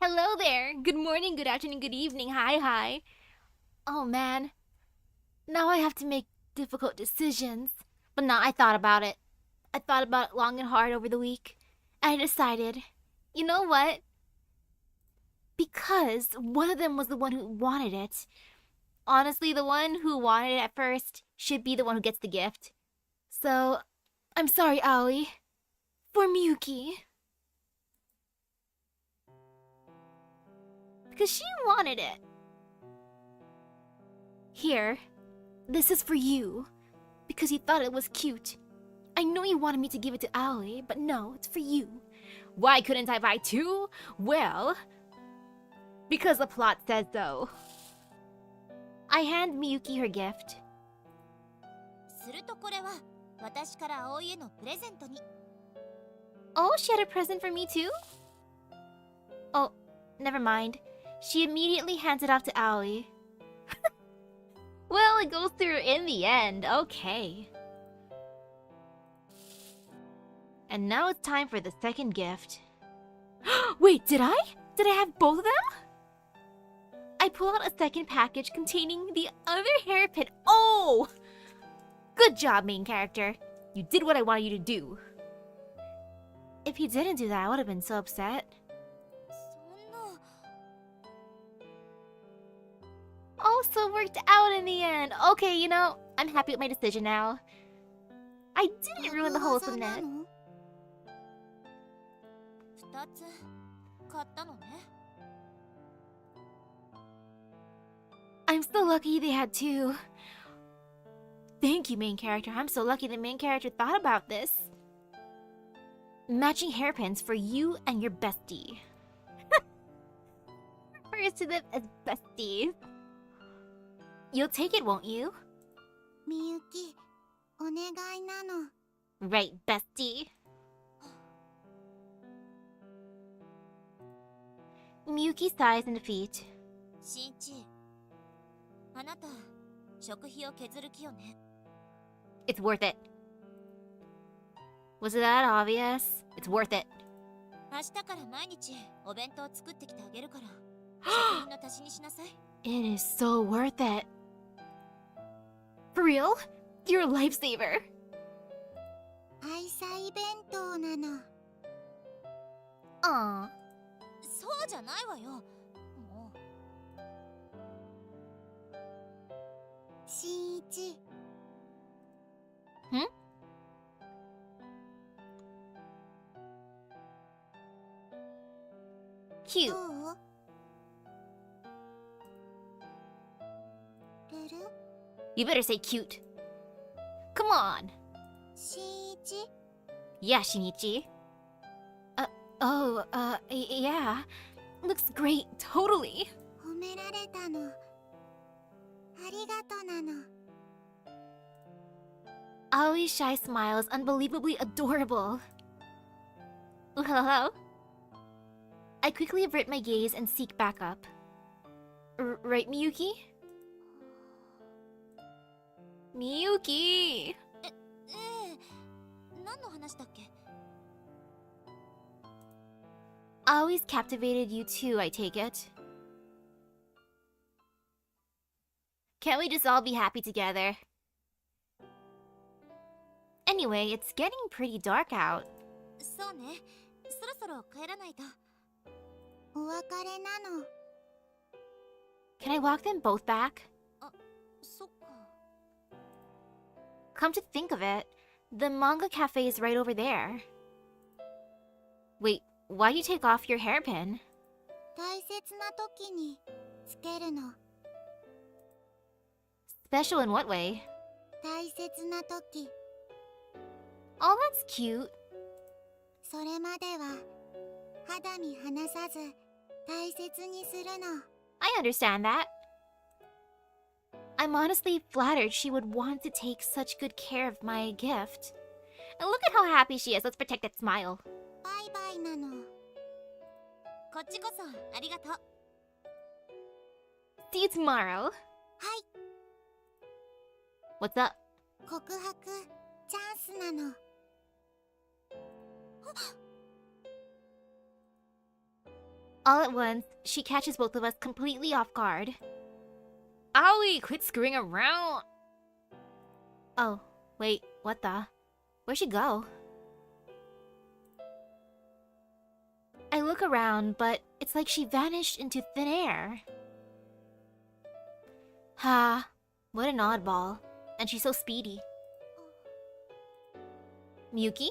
Hello there. Good morning, good afternoon, good evening. Hi. Oh man, now I have to make difficult decisions. But nah, I thought about it. I thought about it long and hard over the week. And I decided, you know what? Because one of them was the one who wanted it. Honestly, the one who wanted it at first should be the one who gets the gift. So, I'm sorry, Aoi. For Miyuki. Because she wanted it. Here, this is for you. Because you thought it was cute. I know you wanted me to give it to Aoi, but no, it's for you. Why couldn't I buy two? Well, because the plot says so. I hand Miyuki her gift. Oh, she had a present for me too? Oh, never mind. She immediately hands it off to Aoi. Well, it goes through in the end. Okay. And now it's time for the second gift. Wait, did I? Did I have both of them? I pull out a second package containing the other hairpin. Oh! Good job, main character. You did what I wanted you to do. If you didn't do that, I would have been so upset. Also worked out in the end. Okay, you know, I'm happy with my decision now. I didn't ruin the wholesomeness. I'm so lucky they had two. Thank you, main character. I'm so lucky the main character thought about this. Matching hairpins for you and your bestie. Refers to them as besties. You'll take it, won't you? Miyuki, onegai nano. Right, bestie. Miyuki sighs in defeat. It's worth it. Was it that obvious? It's worth it. It is so worth it. For real? You're a lifesaver. Aisai bento nano. Aww. Shinichi. Hmm? Cute. Ruru? You better say cute. Come on. Shinichi? Yeah, Shinichi. Yeah. Looks great, totally. Homerareta no. Arigato nano. Aoi's shy smile is unbelievably adorable. Ooh, hello? I quickly avert my gaze and seek backup. Right, Miyuki? Miyuki! Aoi's captivated you too, I take it. Can't we just all be happy together? Anyway, it's getting pretty dark out. Can I walk them both back? Come to think of it, the manga cafe is right over there. Wait, why do you take off your hairpin? Special in what way? Oh, that's cute. I understand that. I'm honestly flattered she would want to take such good care of my gift. And look at how happy she is. Let's protect that smile. See you tomorrow. What's up? All at once, she catches both of us completely off guard. Aoi, quit screwing around! Oh, wait, what the? Where'd she go? I look around, but it's like she vanished into thin air. Ha, what an oddball. And she's so speedy. Miyuki?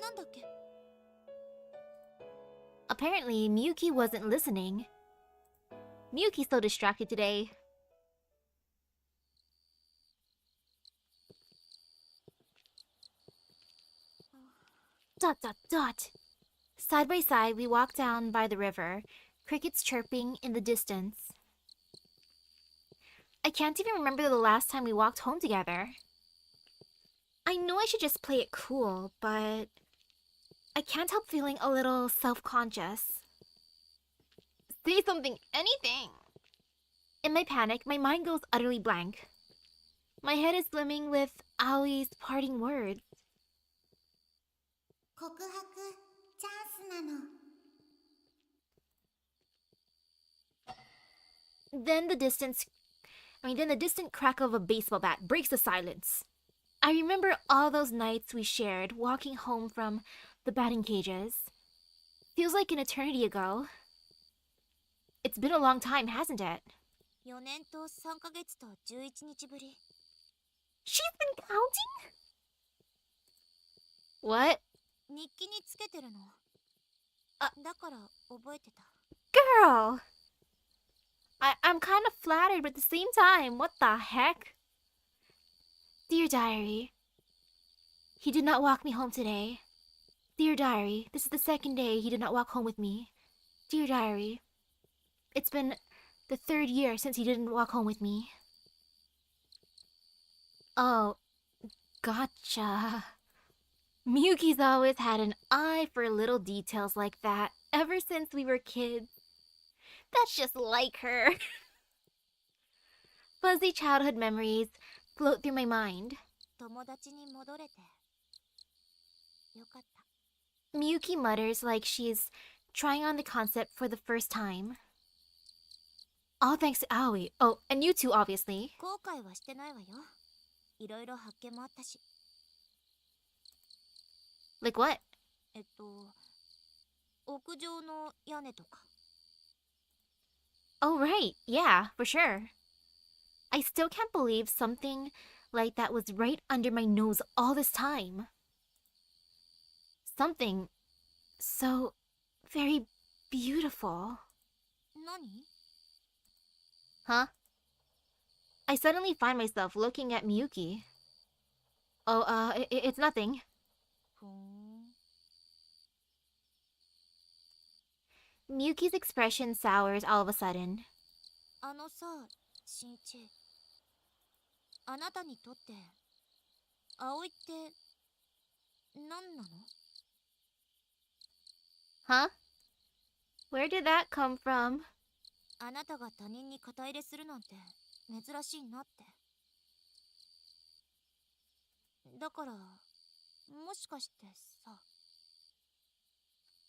なんだっけ Apparently, Miyuki wasn't listening. Miyuki's so distracted today. Dot dot dot. Side by side, we walk down by the river, crickets chirping in the distance. I can't even remember the last time we walked home together. I know I should just play it cool, but I can't help feeling a little self-conscious. Say something, anything! In my panic, my mind goes utterly blank. My head is swimming with Aoi's parting words. 告白チャンスなの Then the distant crack of a baseball bat breaks the silence. I remember all those nights we shared walking home from the batting cages. Feels like an eternity ago. It's been a long time, hasn't it? 4年と3ヶ月と11日ぶり She's been counting? What? 日記につけてるのあだから覚えてた Girl! I'm kind of flattered, but at the same time, what the heck? Dear Diary, he did not walk me home today. Dear Diary, this is the second day he did not walk home with me. Dear Diary, it's been the 3rd year since he didn't walk home with me. Oh, gotcha. Miyuki's always had an eye for little details like that ever since we were kids. That's just like her. Fuzzy childhood memories float through my mind. 友達に戻れてよかった Miyuki mutters like she's trying on the concept for the first time. All thanks to Aoi. Oh, and you two, obviously. 後悔はしてないわよいろいろ発見もあったし Like what? 屋上の屋根とか Oh, right. Yeah, for sure. I still can't believe something like that was right under my nose all this time. Something so very beautiful. 何 Huh? I suddenly find myself looking at Miyuki. Oh, it's nothing. ふーん Miyuki's expression sours all of a sudden. あのさ新一あなたにとって葵って何なの Huh? Where did that come from? あなたが他人に肩入れするなんて珍しいなってだからもしかしてさ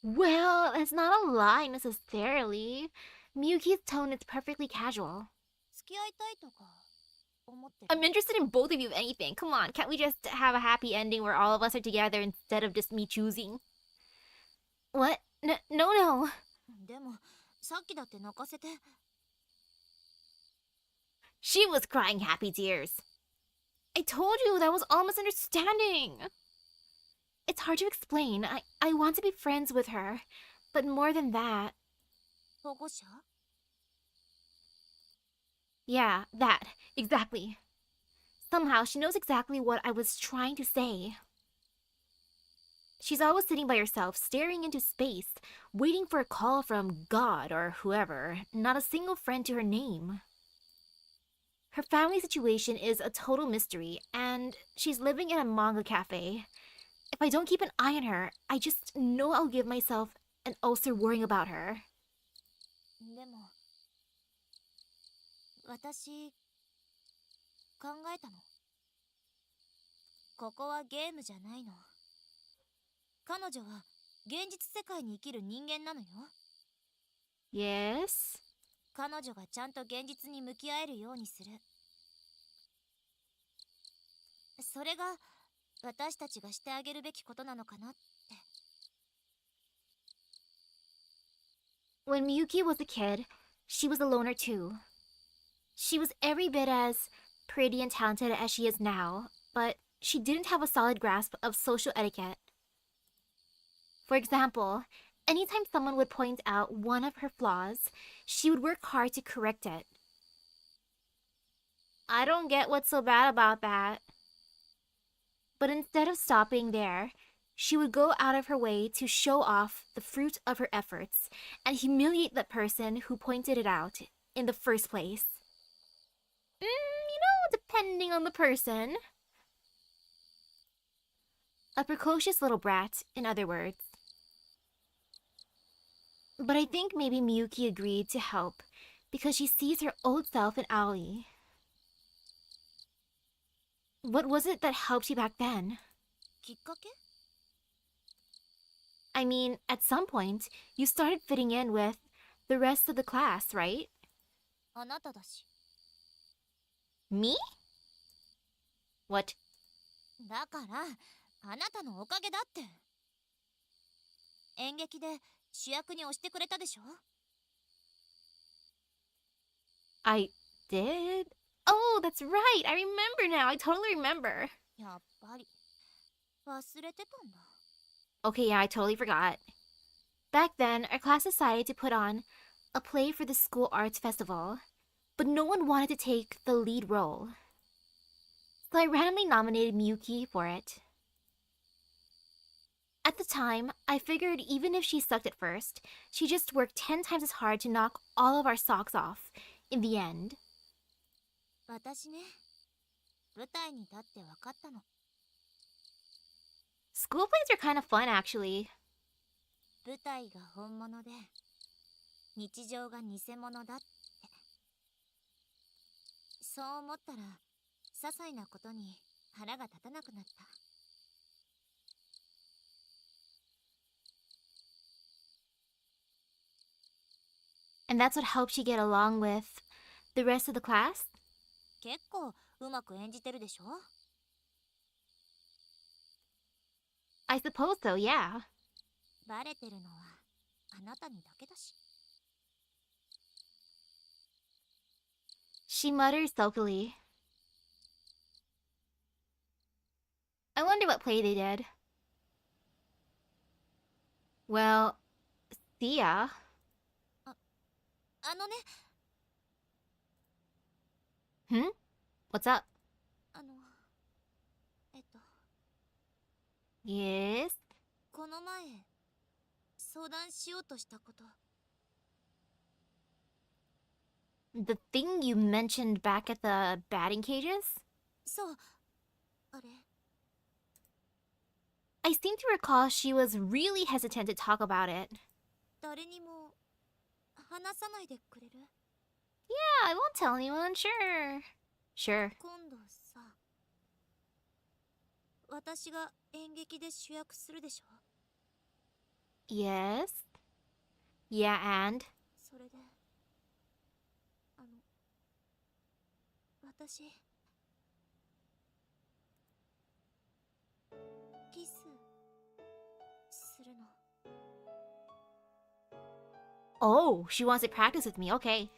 Well, it's not a lie necessarily. Miyuki's tone is perfectly casual. 付き合いたいとか思ってる I'm interested in both of you if anything. Come on, can't we just have a happy ending where all of us are together instead of just me choosing? What? No. でもさっきだって泣かせて She was crying happy tears. I told you that was all misunderstanding. It's hard to explain. I want to be friends with her. But more than that... 保護者 Yeah, that. Exactly. Somehow, she knows exactly what I was trying to say. She's always sitting by herself, staring into space, waiting for a call from God or whoever, not a single friend to her name. Her family situation is a total mystery, and she's living in a manga cafe. If I don't keep an eye on her, I just know I'll give myself an ulcer worrying about her. でも私考えたのここはゲームじゃないの彼女は現実世界に生きる人間なのよ。 Yes? 彼女がちゃんと現実に向き合えるようにする。それが私たちがしてあげるべきことなのかなって。 When Miyuki was a kid, she was a loner too. She was every bit as pretty and talented as she is now, but she didn't have a solid grasp of social etiquette. For example, anytime someone would point out one of her flaws, she would work hard to correct it. I don't get what's so bad about that. But instead of stopping there, she would go out of her way to show off the fruit of her efforts and humiliate the person who pointed it out in the first place. Depending on the person. A precocious little brat, in other words. But I think maybe Miyuki agreed to help because she sees her old self in Aoi. What was it that helped you back then? きっかけ？ I mean, at some point, you started fitting in with the rest of the class, right? あなただし。 Me? What? だからあなたのおかげだって。演劇で主役に押してくれたでしょ。 I did? Oh, that's right! I remember now! I totally remember! やっぱり忘れてたんだ。 Okay, yeah, I totally forgot. Back then, our class decided to put on a play for the school arts festival, but no one wanted to take the lead role. So I randomly nominated Miyuki for it. At the time, I figured even if she sucked at first, she just worked 10 times as hard to knock all of our socks off in the end. 私ね、舞台に立って分かったの。 School plays are kind of fun, actually. 舞台が本物で日常が偽物だって。そう思ったら些細なことに腹が立たなくなった。 And that's what helped you get along with the rest of the class? 結構うまく演じてるでしょ。 I suppose so, yeah. バレてるのはあなたにだけだし。 She mutters sulkily. I wonder what play they did. Well, see ya. あのね、 Hmm? What's up? あの、Yes? この前相談しようとしたこと。 The thing you mentioned back at the batting cages? そう、あれ。 I seem to recall she was really hesitant to talk about it. 誰にも話さないでくれる？ Yeah, I won't tell anyone, sure. Sure. 今度さ、私が演劇で主役するでしょ。 Yes? Yeah, and? それで、私キスするの。 Oh, she wants to practice with me, okay.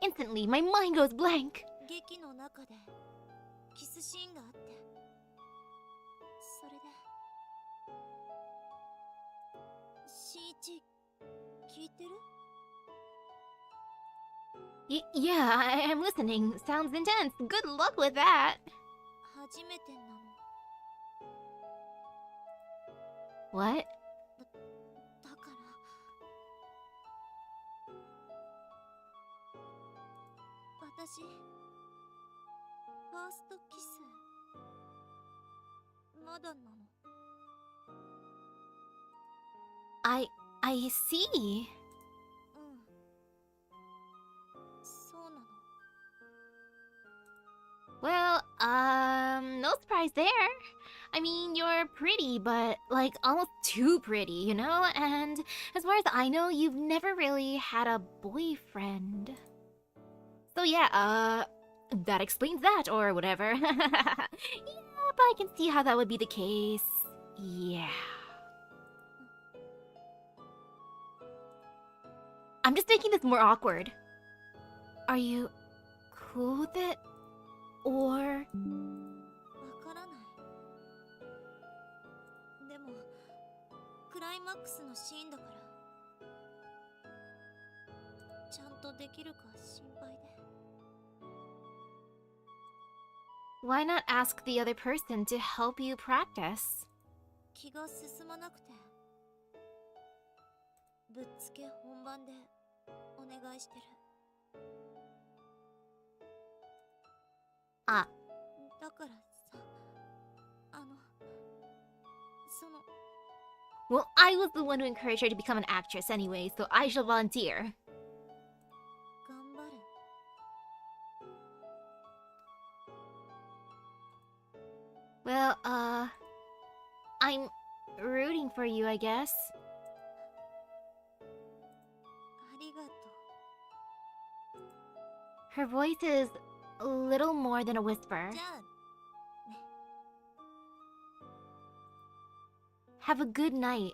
Instantly, my mind goes blank. 劇の中でキスシーンがあって、それでしんいち聞いてる？ Yeah, I'm listening. Sounds intense. Good luck with that. 初めてなの。 What? だから私ファーストキスまだなの。 I see. うん、そうなの。 Well, no surprise there. I mean, you're pretty, but like almost too pretty, you know? And as far as I know, you've never really had a boyfriend. So yeah, that explains that, or whatever. Yeah, but I can see how that would be the case. Yeah. I'm just making this more awkward. Are you cool with it? Or... わからない。でもクライマックスのシーンだからちゃんとできるか心配で。 Why not ask the other person to help you practice? 気が進まなくてぶっつけ本番でお願いしてる。あ、だからさ、その well, I was the one who encouraged her to become an actress anyway, so I shall volunteer. 頑張る。 Well, I'm rooting for you, I guess. ありがとう。 Her voice is a little more than a whisper. じゃあ Have a good night.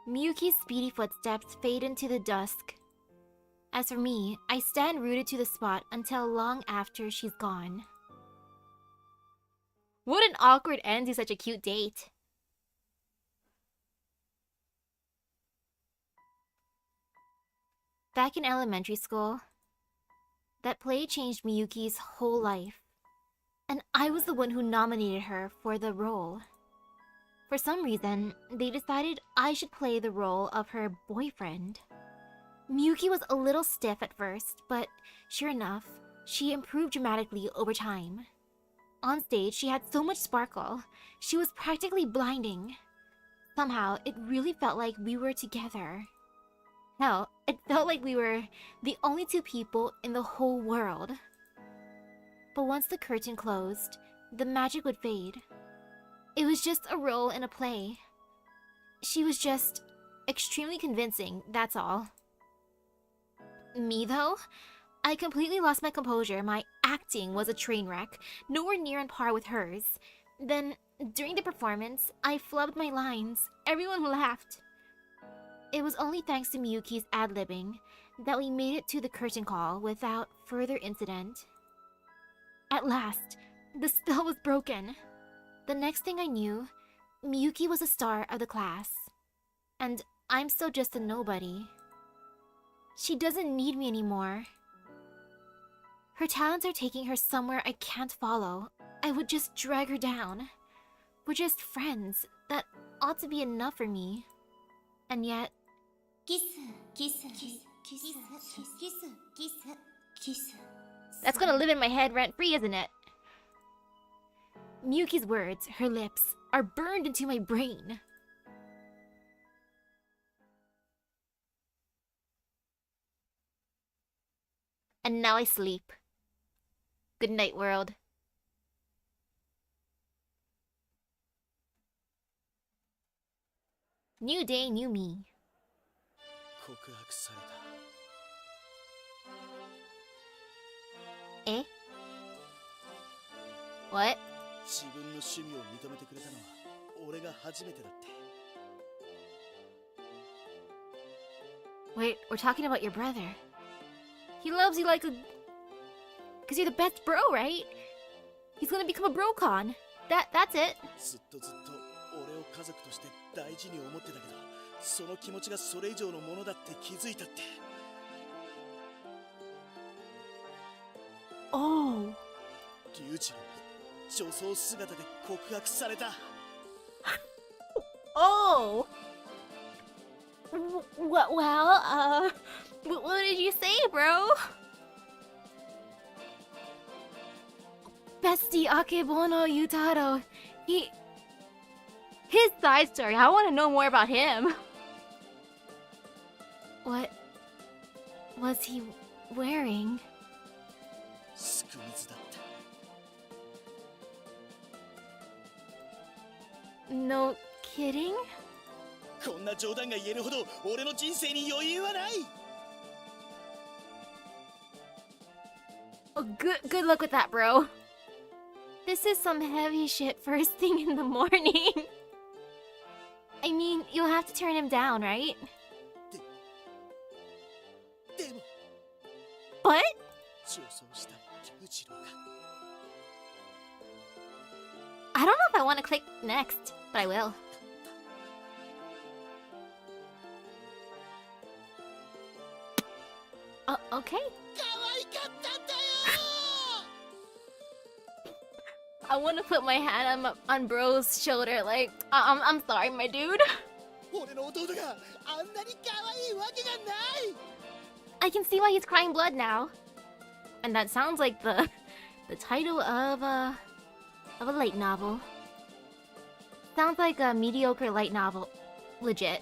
Miyuki's speedy footsteps fade into the dusk. As for me, I stand rooted to the spot until long after she's gone. What an awkward end to such a cute date. Back in elementary school, that play changed Miyuki's whole life. And I was the one who nominated her for the role. For some reason, they decided I should play the role of her boyfriend. Miyuki was a little stiff at first, but sure enough, she improved dramatically over time. On stage, she had so much sparkle. She was practically blinding. Somehow, it really felt like we were together. Hell, it felt like we were the only two people in the whole world. But once the curtain closed, the magic would fade. It was just a role in a play. She was just extremely convincing, that's all. Me, though? I completely lost my composure. My acting was a train wreck, nowhere near on par with hers. Then, during the performance, I flubbed my lines. Everyone laughed. It was only thanks to Miyuki's ad-libbing that we made it to the curtain call without further incident. At last, the spell was broken. The next thing I knew, Miyuki was a star of the class. And I'm still just a nobody. She doesn't need me anymore. Her talents are taking her somewhere I can't follow. I would just drag her down. We're just friends. That ought to be enough for me. And yet... キスキスキスキスキスキスキスキス That's gonna live in my head rent-free, isn't it? Miyuki's words, her lips, are burned into my brain. And now I sleep. Good night, world. New day, new me. 告白された。Eh? What? 自分の趣味を認めてくれたのは俺が初めてだって。 Wait, we're talking about your brother. He loves you like a... Cause you're the best bro, right? He's gonna become a brocon. That's it. ずっとずっと俺を家族として大事に思ってたけど、その気持ちがそれ以上のものだって気づいたって。 Oh. 龍二郎に女装姿で告白された。 Oh. Well, what did you say, bro? Bestie Akebono Yutaro. His side story. I want to know more about him. What was he wearing? すく水だった。No kidding? こんな冗談が言えるほど俺の人生に余裕はない。 Oh, good luck with that, bro. This is some heavy shit first thing in the morning. I mean, you'll have to turn him down, right? でも But? 上層した龍次郎が I don't know if I want to click next, but I will. Okay. 可愛かったんだよ。 I want to put my hand on bro's shoulder, like, I'm sorry, my dude. 俺の弟があんなに可愛いわけがない。 I can see why he's crying blood now. And that sounds like the title of a light novel. Sounds like a mediocre light novel. Legit.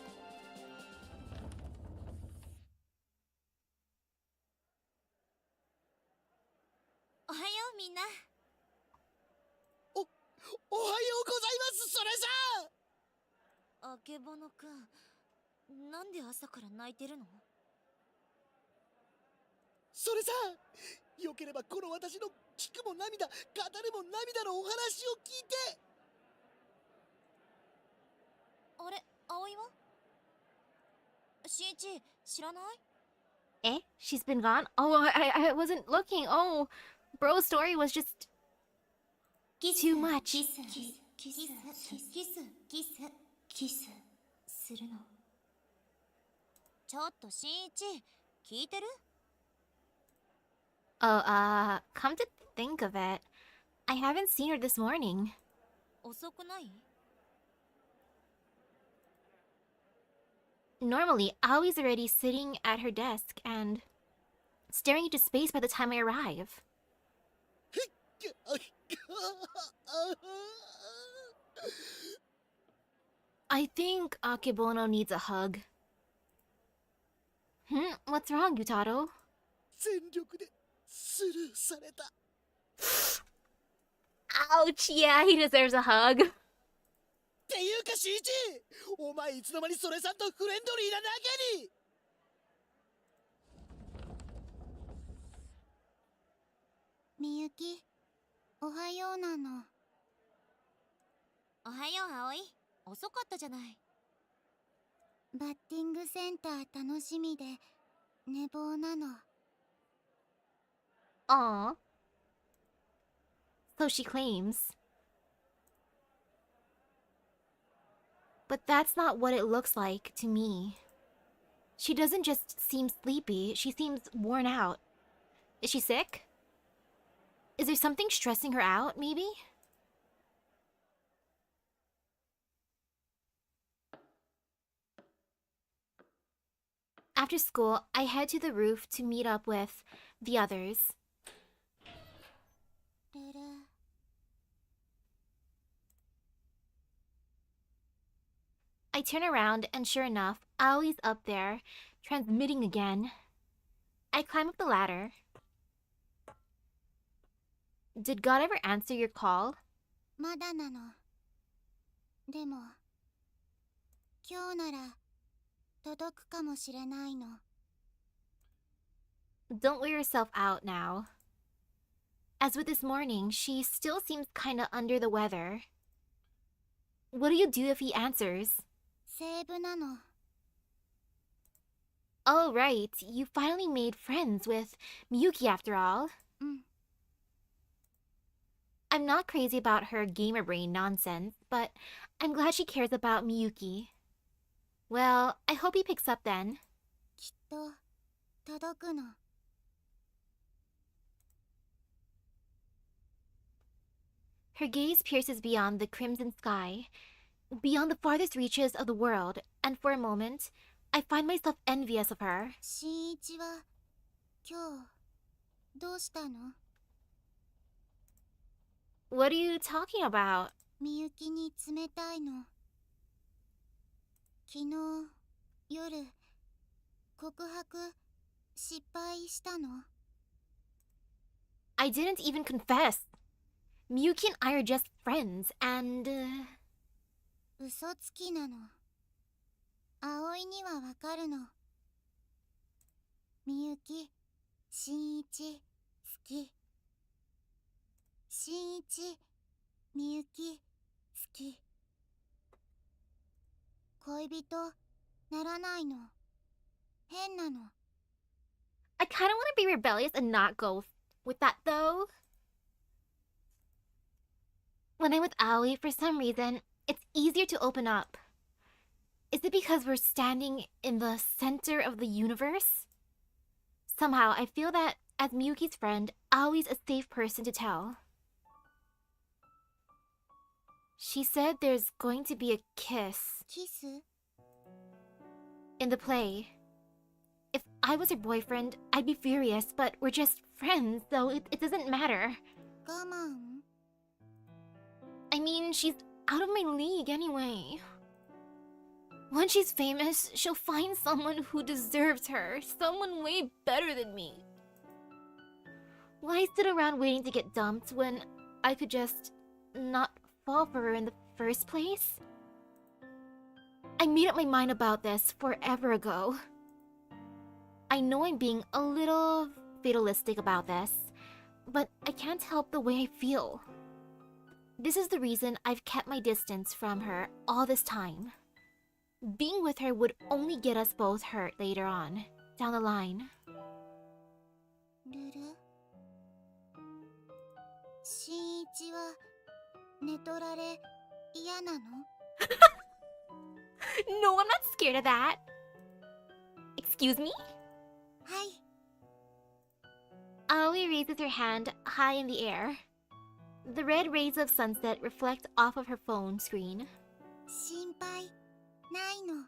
おはようみんな。おはようございます、それさん。あけぼのくん、なんで朝から泣いてるの？それさん、よければこの私の聞くも涙、語るも涙のお話を聞いて。あれ、葵は？しんいち、知らない？ Eh? She's been gone? Oh, I wasn't looking. Oh, bro's story was just too much. キスするの。ちょっとしんいち、聞いてる？ Oh, come to think of it, I haven't seen her this morning. 遅くない？ Normally, Aoi's already sitting at her desk and staring into space by the time I arrive. I think Akebono needs a hug. What's wrong, Yutaro? 全力でスルーされた。 Ouch, yeah, he deserves a hug. っていうかしんいち、お前いつの間にそれさんとフレンドリーな仲に。みゆき、おはようなの。おはよう葵、遅かったじゃない。バッティングセンター楽しみで寝坊なの。 Aw. So she claims. But that's not what it looks like to me. She doesn't just seem sleepy, she seems worn out. Is she sick? Is there something stressing her out, maybe? After school, I head to the roof to meet up with the others. ルル。 I turn around and sure enough, Aoi's up there, transmitting again. I climb up the ladder. Did God ever answer your call? まだなの。でも、今日なら届くかもしれないの。 Don't wear yourself out now. As with this morning, she still seems kinda under the weather. What do you do if he answers? セーブなの。 Oh, right, you finally made friends with Miyuki after all. うん。 I'm not crazy about her gamer brain nonsense, but I'm glad she cares about Miyuki. Well, I hope he picks up then. きっと届くの。 Her gaze pierces beyond the crimson sky, beyond the farthest reaches of the world, and for a moment, I find myself envious of her. しんいちは今日どうしたの？ What are you talking about? みゆきに冷たいの。昨日夜告白失敗したの？ I didn't even confess. Miyuki and I are just friends, and... 嘘つきなの。葵にはわかるの。みゆき、しんいち、好き。しんいち、みゆき、好き。恋人ならないの。変なの。I kind of want to be rebellious and not go with that though. When I'm with Aoi, for some reason, it's easier to open up. Is it because we're standing in the center of the universe? Somehow, I feel that as Miyuki's friend, Aoi's a safe person to tell. She said there's going to be a kiss キス in the play. If I was her boyfriend, I'd be furious, but we're just friends, so it doesn't matter. 我慢 I mean, she's out of my league anyway. When she's famous, she'll find someone who deserves her, someone way better than me. Why sit around waiting to get dumped when I could just not fall for her in the first place? I made up my mind about this forever ago. I know I'm being a little fatalistic about this, but I can't help the way I feel. This is the reason I've kept my distance from her all this time. Being with her would only get us both hurt later on, down the line. ルルしんいちは寝取られ嫌なの No, I'm not scared of that. Excuse me? はい Aoi raises her hand high in the air. The red rays of sunset reflect off of her phone screen. 心配ないの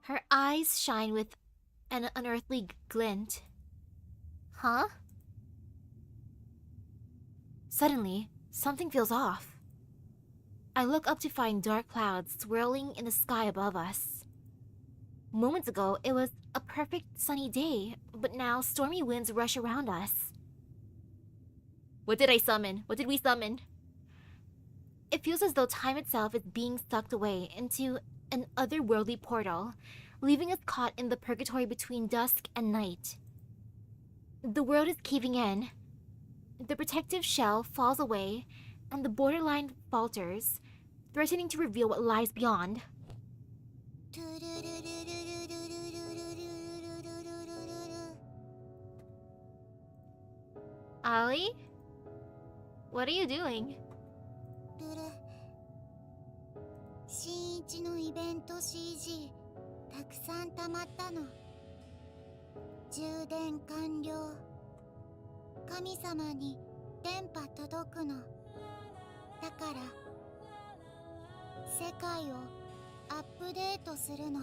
Her eyes shine with an unearthly glint. Huh? Suddenly, something feels off. I look up to find dark clouds swirling in the sky above us. Moments ago, it was a perfect sunny day, but now stormy winds rush around us. What did I summon? What did we summon? It feels as though time itself is being sucked away into an otherworldly portal, leaving us caught in the purgatory between dusk and night. The world is caving in. The protective shell falls away, and the borderline falters, threatening to reveal what lies beyond. トゥルルルルルルルルルルルルルルル Ollie? What are you doing? ルルしんいちのイベント CG たくさん溜まったの充電完了神様に電波届くのだから世界をアップデートするの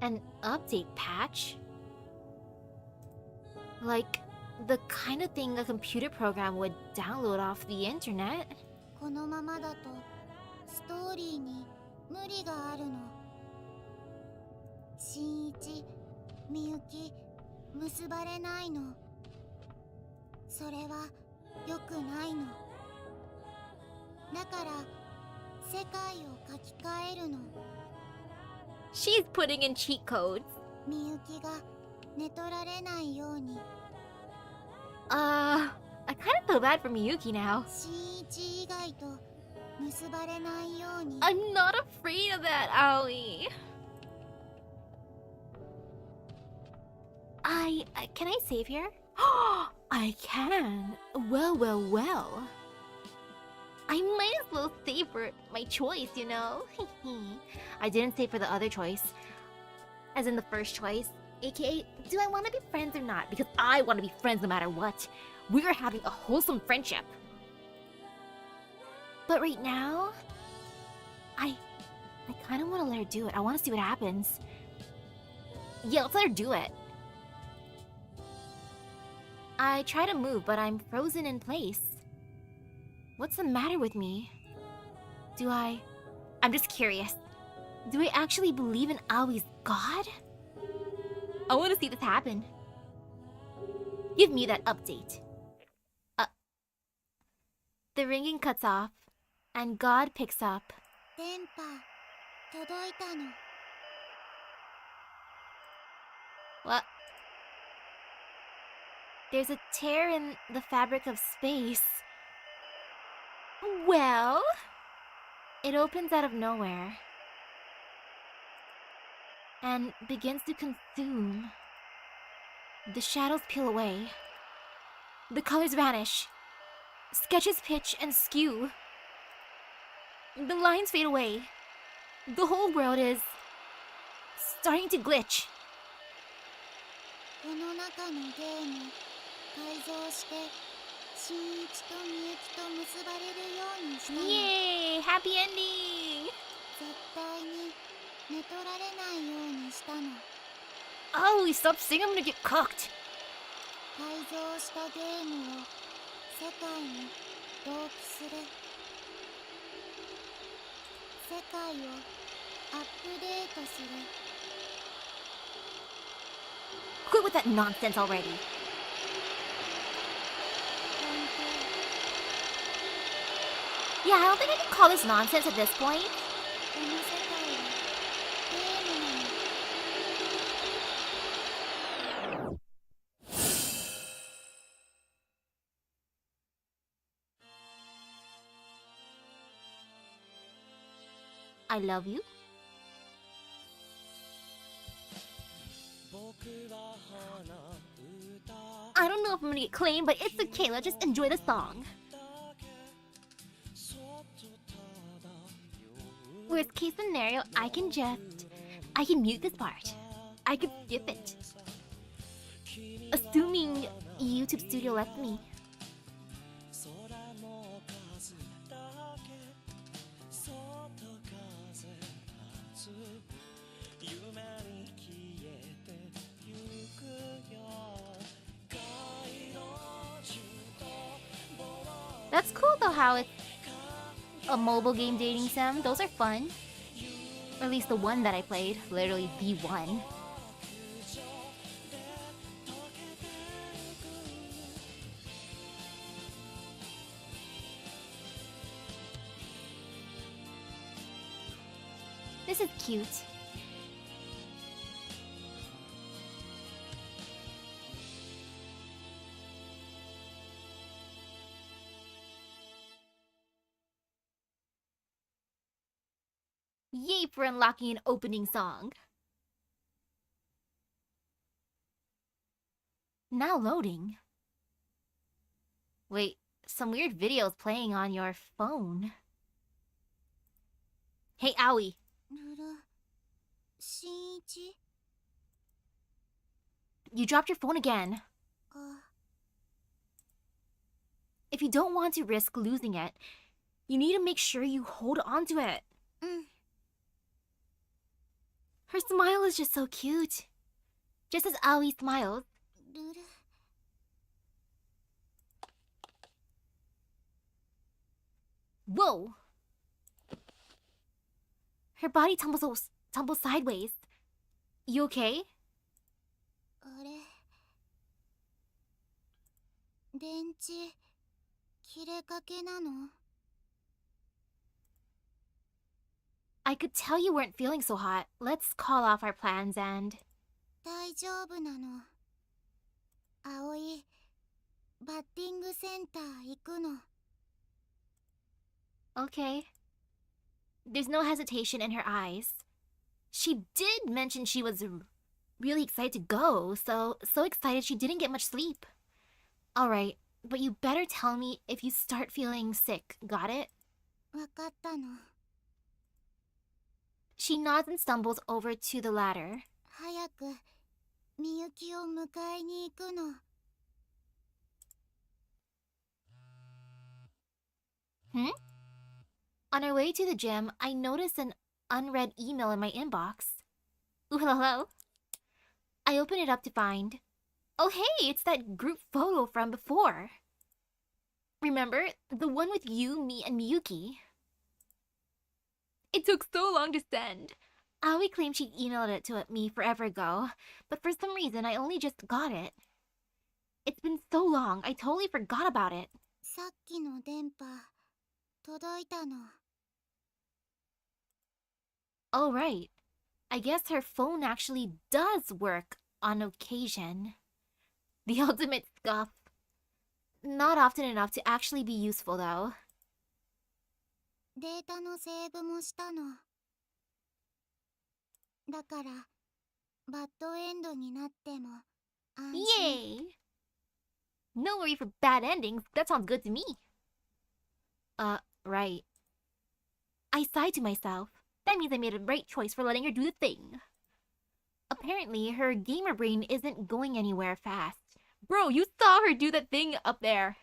An update patch? Like the kind of thing a computer program would download off the internet? このままだとストーリーに無理があるのしんいちみゆき結ばれないのそれは良くないのだから世界を書き換えるの She's putting in cheat codes. みゆきが寝取られないように I kind of feel bad for Miyuki now. しんいち以外と結ばれないように I'm not afraid of that, Aoi. Can I save here? I can. Well, well, well. I might as well save for my choice, you know? I didn't save for the other choice. As in the first choice. AKA, do I want to be friends or not? Because I want to be friends no matter what. We are having a wholesome friendship. But right now, I kind of want to let her do it. I want to see what happens. Yeah, let's let her do it. I try to move, but I'm frozen in place. What's the matter with me? I'm just curious. Do I actually believe in Aoi's god? I want to see this happen. Give me that update. The ringing cuts off, and God picks up. 電波届いたの。 What? There's a tear in the fabric of space. Well, it opens out of nowhere and begins to consume. The shadows peel away. The colors vanish. Sketches pitch and skew. The lines fade away. The whole world is starting to glitch. この中のゲーム改造して新一とみゆきと結ばれるようにしたの。 Yay! Happy ending! 絶対に寝取られないようにしたの。 Oh, stop singing, I'm gonna get cooked. 改造したゲームを世界に同期する。世界をアップデートする。 Quit with that nonsense already. 本 Yeah, I don't think I can call this nonsense at this point. 当この世界はゲームなの。 I love you. I don't know if I'm gonna get claimed, but it's okay. Let's just enjoy the song. Worst case scenario, I can mute this part. I can skip it. Assuming YouTube Studio lets me. That's cool though how it's a mobile game dating sim. Those are fun. Or at least the one that I played. Literally the one. This is cute. Yay for unlocking an opening song. Now loading. Wait, some weird video is playing on your phone. Hey, Aoi. ルル新一 You dropped your phone again. あ If you don't want to risk losing it, you need to make sure you hold on to it. うん Her smile is just so cute. Just as Aoi smiles. ルル Whoa! Her body tumbles sideways. You okay? あれ電池切れかけなの I could tell you weren't feeling so hot. Let's call off our plans and... 大丈夫なの葵バッティングセンター行くの Okay. There's no hesitation in her eyes. She did mention she was really excited to go, so excited she didn't get much sleep. Alright, but you better tell me if you start feeling sick, got it? わかったの She nods and stumbles over to the ladder. 早くみゆきを迎えに行くの On our way to the gym, I noticed an unread email in my inbox. Ooh, hello. I open it up to find... Oh hey, it's that group photo from before. Remember? The one with you, me, and Miyuki. It took so long to send. Aoi claimed she emailed it to me forever ago, but for some reason I only just got it. It's been so long, I totally forgot about it. さっきの電波届いたの。 Oh, right. I guess her phone actually does work on occasion. The ultimate scuff. Not often enough to actually be useful, though. データのセーブもしたの。だからバッドエンドになっても安心。 Yay! No worry for bad endings. That sounds good to me. Right. I sighed to myself. That means I made a right choice for letting her do the thing. Apparently, her gamer brain isn't going anywhere fast. Bro, you saw her do that thing up there.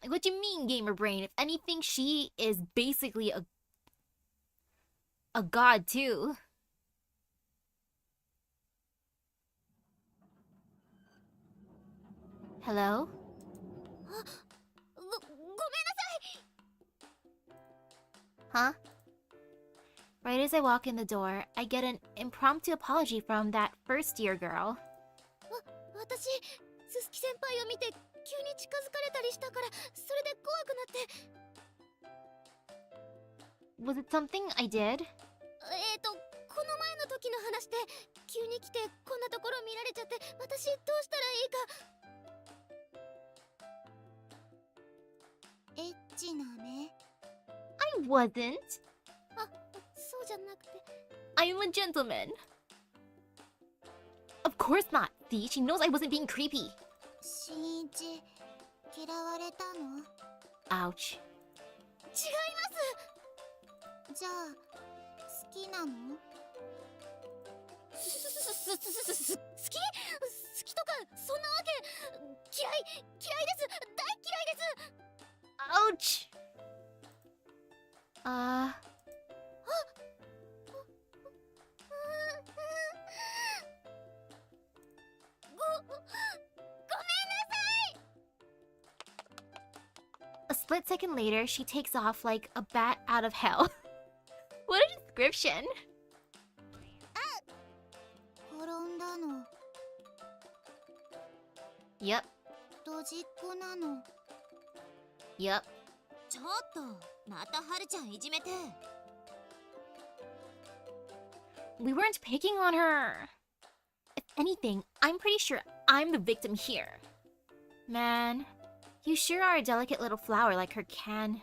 Like, what do you mean, gamer brain? If anything, she is basically a god, too. Hello? ごめんなさい。 Huh? Right as I walk in the door, I get an impromptu apology from that first-year girl. 私ススキ先輩を見て急に近づかれたりしたからそれで怖くなって。 Was it something I did? この前の時の話で急に来てこんなところ見られちゃって私どうしたらいいか。エッチな目。 I wasn't. あ、そうじゃなくて。 I'm a gentleman. Of course not. See, she knows I wasn't being creepy. 新一嫌われたの？ Ouch. 違います。じゃあ好きなの？好き？好きとかそんなわけ。嫌いです。大嫌いです。 Ouch! A split second later, she takes off like a bat out of hell. What a description! 転んだの。 Yep, ドジっ子なの。 yep. ちょっとまたはるちゃんいじめて。 We weren't picking on her. If anything, I'm pretty sure I'm the victim here. Man, you sure are a delicate little flower like her can.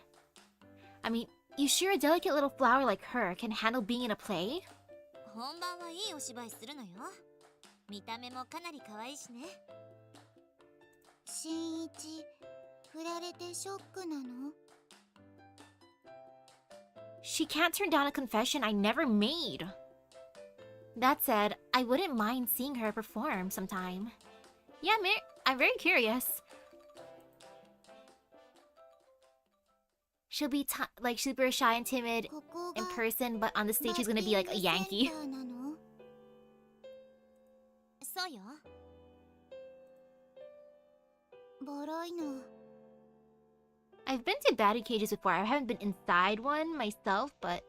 I mean, you sure a delicate little flower like her can handle being in a play? 本番はいいお芝居するのよ。見た目もかなり可愛いしね。新一、振られてショックなの？ She can't turn down a confession I never made. That said, I wouldn't mind seeing her perform sometime. Yeah, I'm very curious. She'll be like super shy and timid ここ in が person, but on the stage she's gonna be like a Yankee. バッティングセンターなの？そうよ。ボロいの。 I've been to batting cages before. I haven't been inside one myself, but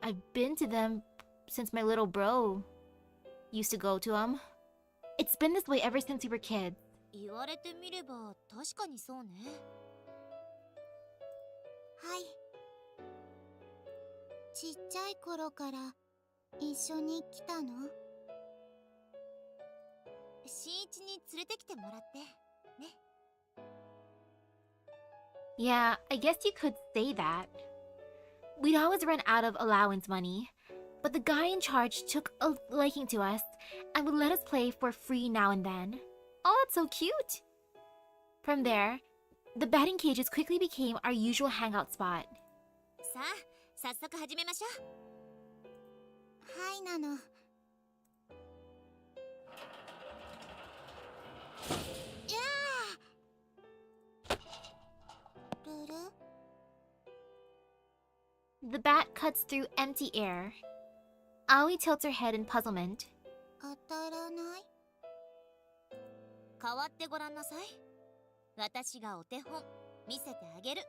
I've been to them since my little bro used to go to them. It's been this way ever since we were kids. 言われてみれば確かにそうね。はい。ちっちゃい頃から一緒に来たの？新一に連れてきてもらってね。 Yeah, I guess you could say that. We'd always run out of allowance money, but the guy in charge took a liking to us and would let us play for free now and then. Oh, that's so cute! From there, the batting cages quickly became our usual hangout spot. さあ、早速始めましょう。はいなの。やあ。ルル。 The bat cuts through empty air. Aoi tilts her head in puzzlement. 当たらない？代わってごらんなさい。私がお手本見せてあげる。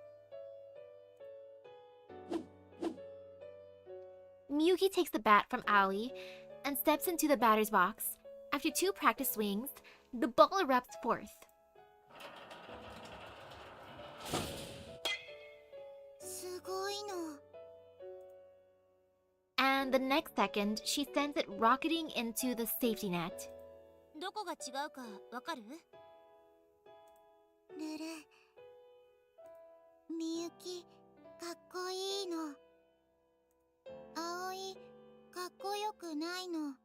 Miyuki takes the bat from Aoi and steps into the batter's box. After 2 practice swings, the ball erupts forth. すごいの。 And the next second, she sends it rocketing into the safety net. どこが違うかわかる？ルル、みゆき、かっこいいの。葵、かっこよくないの。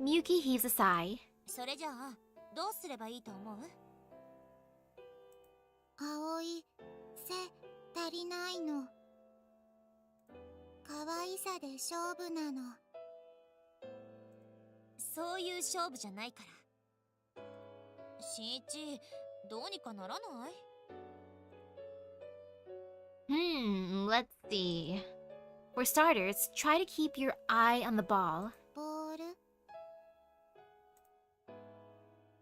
Miyuki heaves a sigh. それじゃあ、どうすればいいと思う？葵、背足りないの。可愛さで勝負なの。そういう勝負じゃないから。しんいち、どうにかならない？ Let's see. For starters, try to keep your eye on the ball. ボール？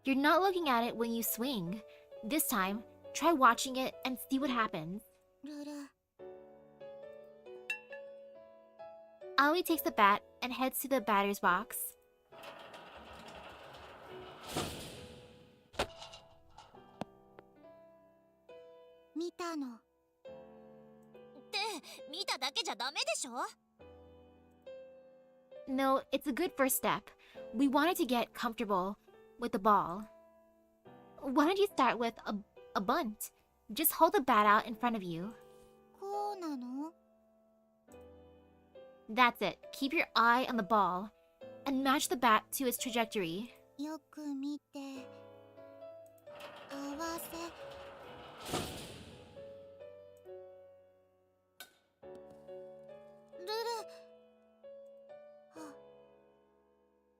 You're not looking at it when you swing. This time, try watching it and see what happens. ルル。 Aoi takes the bat and heads to the batter's box. 見たの。って見ただけじゃダメでしょ？ No, it's a good first step. We wanted to get comfortable with the ball. Why don't you start with a bunt? Just hold the bat out in front of you. こうなの？ That's it. Keep your eye on the ball and match the bat to its trajectory. よく見て。合わせ。ルル。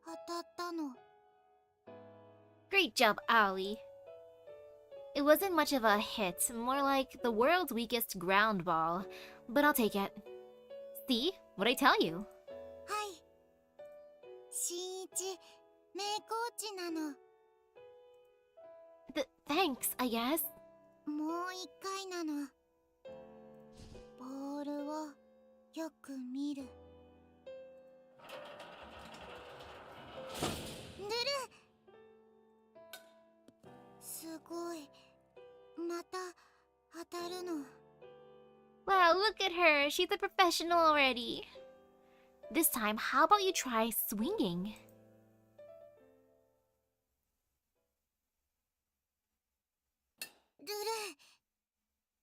当たったの。 Great job, Aoi. It wasn't much of a hit, more like the world's weakest ground ball, but I'll take it. See? What'd I tell you? はい。しんいち、名コーチなの。Thanks, I guess. もう一回なの。ボールをよく見る。ルル。すごい。また当たるの。 Wow, look at her. She's a professional already. This time, how about you try swinging?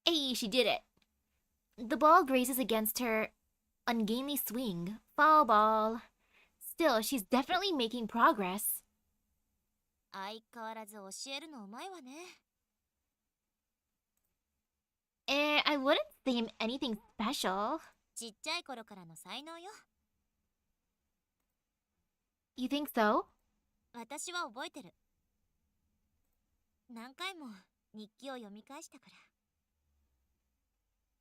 Hey, she did it. The ball grazes against her ungainly swing. Foul ball. Still, she's definitely making progress. 相変わらず教えるのうまいわね。 I wouldn't say anything special. ちっちゃい頃からの才能よ。 You think so? 私は覚えてる。何回も日記を読み返したか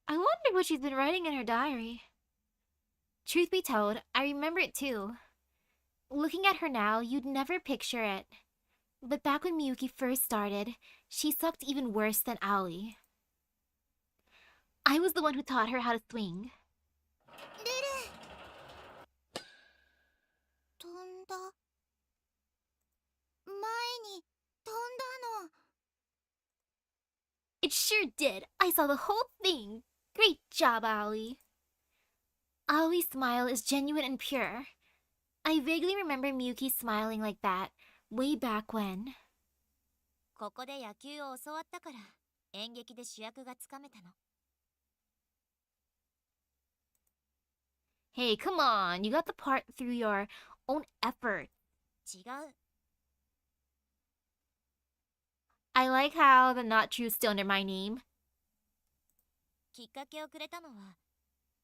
ら。 I wonder what she's been writing in her diary. Truth be told, I remember it too. Looking at her now, you'd never picture it. But back when Miyuki first started, she sucked even worse than Aoi. I was the one who taught her how to swing. ルル。飛んだ。前に飛んだの。 It sure did. I saw the whole thing. Great job, Aoi. Aoi's smile is genuine and pure. I vaguely remember Miyuki smiling like that way back when. ここで野球を教わったから演劇で主役がつかめたの。 Hey, come on. You got the part through your own effort. 違う。 I like how the not true still under my name. きっかけをくれたのは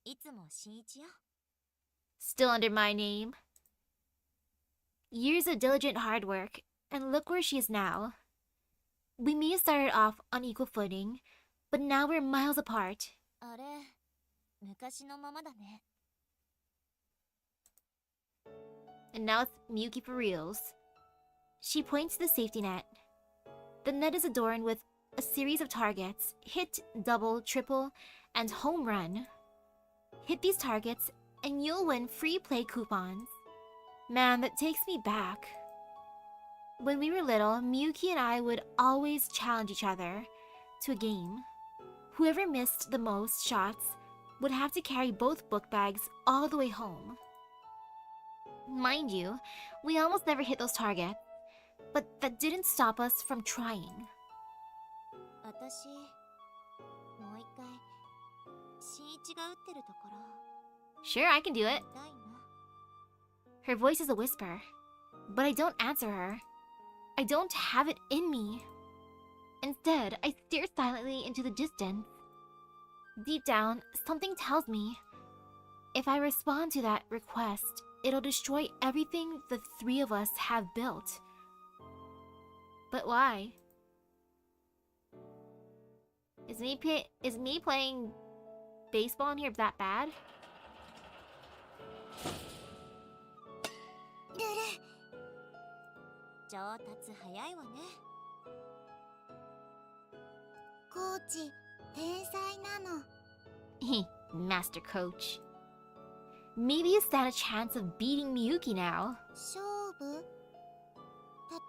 いつもしんいちよ。 Still under my name. Years of diligent hard work, and look where she is now. We may have started off on equal footing, but now we're miles apart. あれ、昔のままだね。 And now it's Miyuki for reals. She points to the safety net. The net is adorned with a series of targets: hit, double, triple, and home run. Hit these targets and you'll win free play coupons. Man, that takes me back. When we were little, Miyuki and I would always challenge each other to a game. Whoever missed the most shots would have to carry both book bags all the way home. Mind you, we almost never hit those targets, but that didn't stop us from trying. 私もう一回新一が打ってるところ Sure, I can do it. 見たいな Her voice is a whisper, but I don't answer her. I don't have it in me. Instead, I stare silently into the distance. Deep down, something tells me if I respond to that request, it'll destroy everything the three of us have built. But why? Is me playing baseball in here that bad? ルル上達早いわねコーチ天才なの Master Coach. Maybe you stand a chance of beating Miyuki now. 勝負戦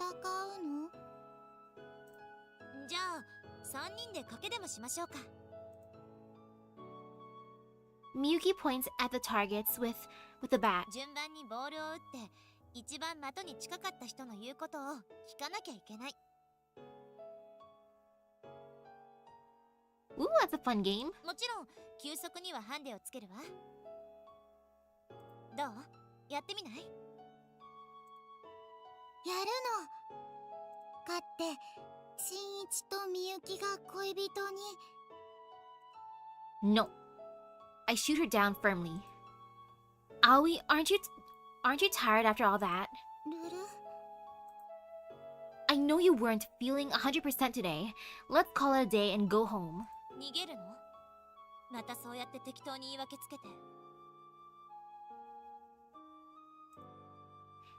うのじゃあ3人で賭けでもしましょうか Miyuki points at the targets with a bat. 順番にボールを打って一番的に近かった人の言うことを聞かなきゃいけない Ooh, that's a fun game. もちろん球速にはハンデをつけるわどうやってみないやるの勝って新一とみゆきが恋人に No. I shoot her down firmly. Aoi, aren't you tired after all that? ルル I know you weren't feeling 100% today. Let's call it a day and go home. 逃げるのまたそうやって適当に言い訳つけて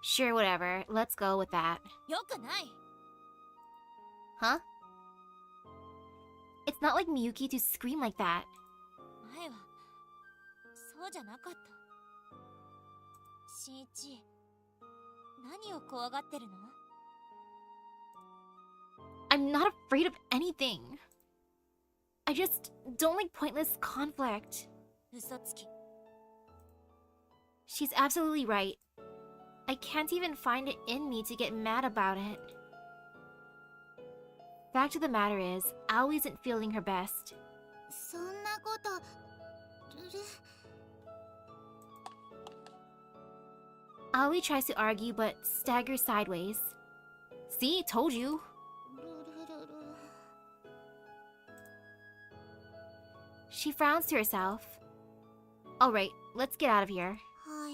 Sure, whatever. Let's go with that. よくない Huh? It's not like Miyuki to scream like that. 前はそうじゃなかった新一何を怖がってるの I'm not afraid of anything. I just don't like pointless conflict. 嘘つき She's absolutely right. I can't even find it in me to get mad about it. Fact of the matter is, Aoi isn't feeling her best. そんなことルル Aoi tries to argue but staggers sideways. See, told you. ルルルル She frowns to herself. Alright, let's get out of here. は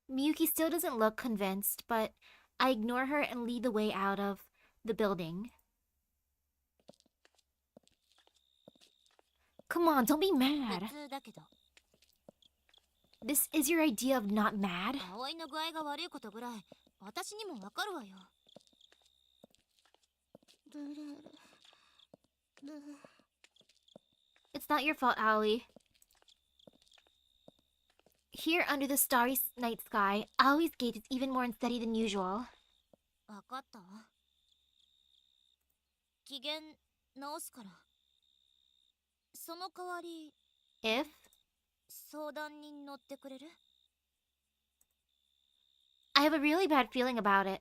い Miyuki still doesn't look convinced, but I ignore her and lead the way out of the building. Come on, don't be mad. 普通だけど This is your idea of not mad? 葵の具合が悪いことぐらい私にもわかるわよルルルル It's not your fault, Aoi. Here under the starry night sky, Aoi's gait is even more unsteady than usual. わかったわ機嫌直すからその代わり If? 相談に乗ってくれる I have a really bad feeling about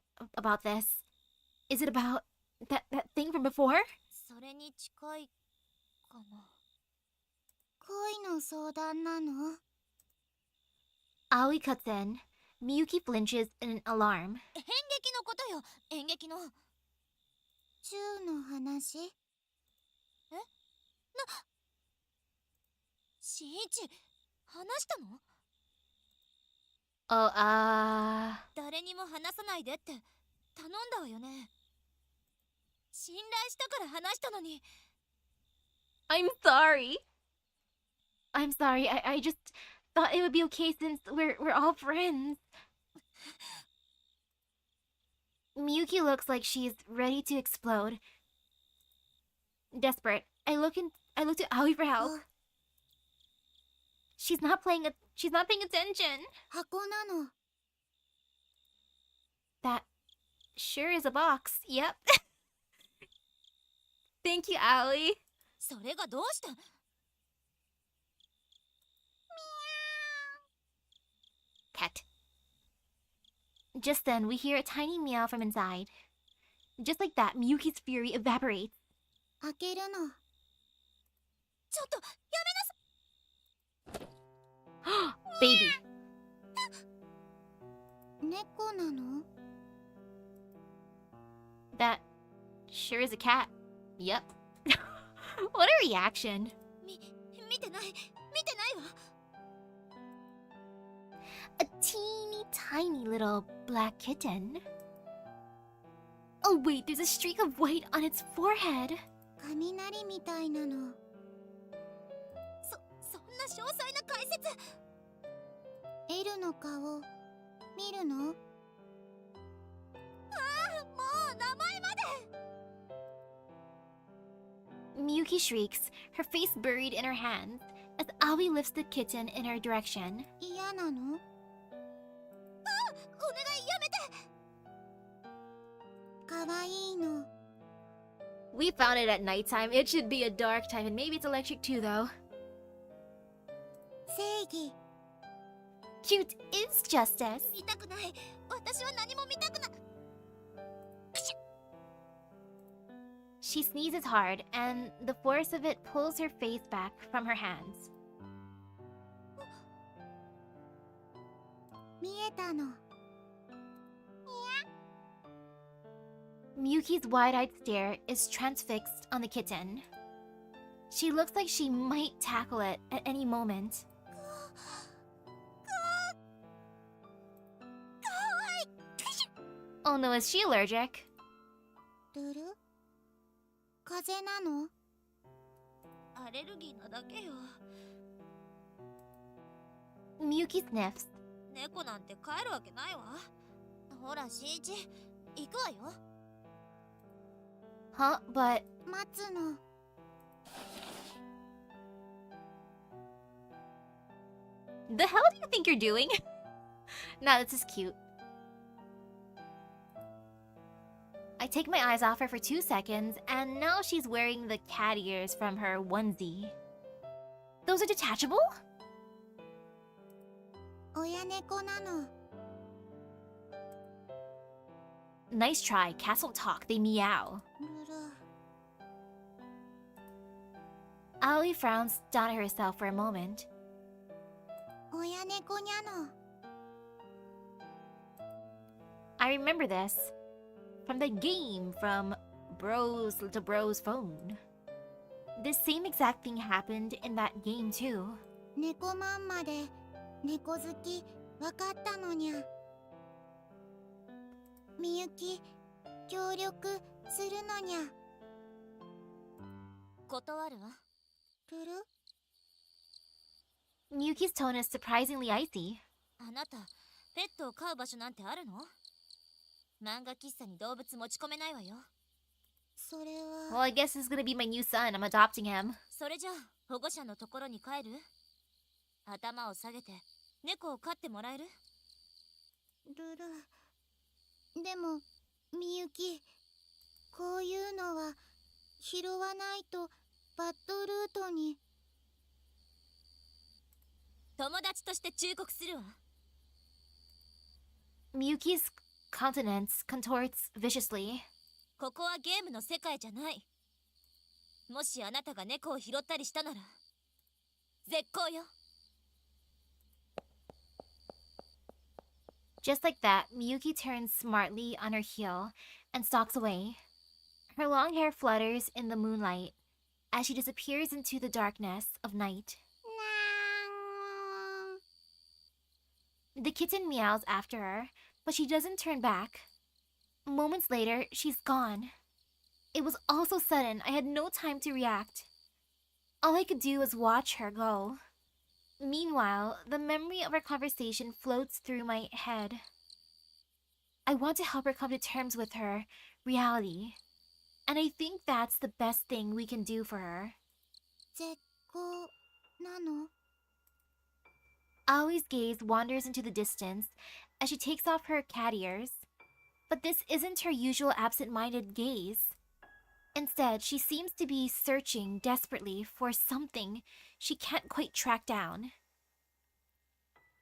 this. Is it about that thing from before? それに近いかな恋の相談なの Aoi cuts in. Miyuki flinches in alarm. 演劇のことよ演劇のチューの話えな新一話したの Oh, 誰にも話さないでって頼んだわよね信頼したから話したのに I'm sorry. I'm sorry. I just thought it would be okay since we're all friends. Miyuki looks like she's ready to explode. Desperate, I look I looked at Aoi for help. あ、 She's not paying attention. 箱なの。 That sure is a box. Yep. Thank you, Aoi. それがどうした？ Cat. Just then, we hear a tiny meow from inside. Just like that, Miyuki's fury evaporates. 開けるの。ちょっと、や Baby. めなさい。猫なの？ That sure is a cat. Yep. What a reaction. 見てないわ。A teeny tiny little black kitten. Oh wait, there's a streak of white on its forehead. 雷みたいなの。そんな詳細な解説。エルの顔、見るの？ああ、もう名前まで。 Miyuki shrieks, her face buried in her hands, as Aoi lifts the kitten in her direction. 嫌なの？あ、お願いやめて。かわいいの。 We found it at nighttime. It should be a dark time, and maybe it's electric too, though. 正義。 Cute is justice. 見たくない。私は何も見たくない。 She sneezes hard, and the force of it pulls her face back from her hands. 見えたの。 Miyuki's wide-eyed stare is transfixed on the kitten. She looks like she might tackle it at any moment. Oh no, is she allergic? ルル？風邪なの？アレルギーなだけよ。 Miyuki sniffs. 猫なんて飼えるわけないわ。ほら、しんいち、行くわよ。 Huh? But 待つの。 the hell do you think you're doing? Nah, this is cute. I take my eyes off her for 2 seconds, and now she's wearing the cat ears from her onesie. Those are detachable? 親猫なの。 Nice try. Cats don't talk, they meow. ルル。 Aoi frowns down at herself for a moment. 親猫にゃの。 I remember this. From the game from Bro's Little Bro's phone. This same exact thing happened in that game too. 猫まんまで猫好きわかったのにゃ。みゆき、協力するのにゃ。断るわ。ルル？ Miyuki's tone is surprisingly icy. あなた、ペットを飼う場所なんてあるの？漫画喫茶に動物持ち込めないわよ。それ Well, は。 I guess this is gonna be my new son. I'm adopting him. それじゃあ保護者のところに帰る？頭を下げて猫を飼ってもらえる？ルル。でも、みゆき、こういうのは拾わないとバッドルートに。友達として忠告するわ。 Miyuki's countenance contorts viciously. ここはゲームの世界じゃない。もしあなたが猫を拾ったりしたなら絶好よ。 Just like that, Miyuki turns smartly on her heel and stalks away. Her long hair flutters in the moonlight as she disappears into the darkness of night. The kitten meows after her, but she doesn't turn back. Moments later, she's gone. It was all so sudden, I had no time to react. All I could do was watch her go. Meanwhile, the memory of our conversation floats through my head. I want to help her come to terms with her reality, and I think that's the best thing we can do for her. 絶好なの? Aoi's gaze wanders into the distance as she takes off her cat ears. But this isn't her usual absent-minded gaze. Instead, she seems to be searching desperately for something she can't quite track down.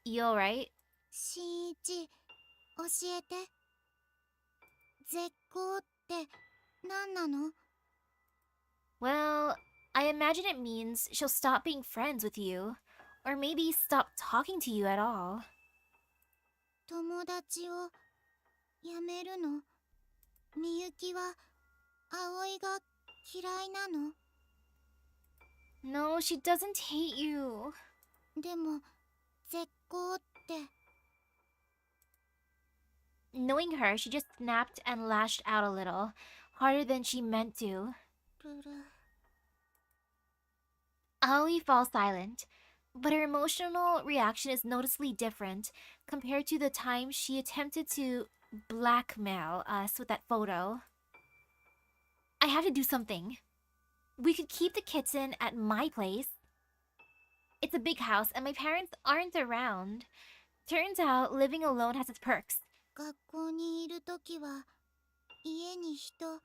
You alright? 新一、教えて。絶好って何なの? Well, I imagine it means she'll stop being friends with you. Or maybe stop talking to you at all. 友達をやめるの? みゆきは葵が嫌いなの? No, she doesn't hate you. でも絶好って。Knowing her, she just snapped and lashed out a little, harder than she meant to. ルル。Aoi falls silent, but her emotional reaction is noticeably different compared to the time she attempted to blackmail us with that photo. I have to do something. We could keep the kitten at my place. It's a big house and my parents aren't around. Turns out living alone has its perks. 学校にいるときは家に人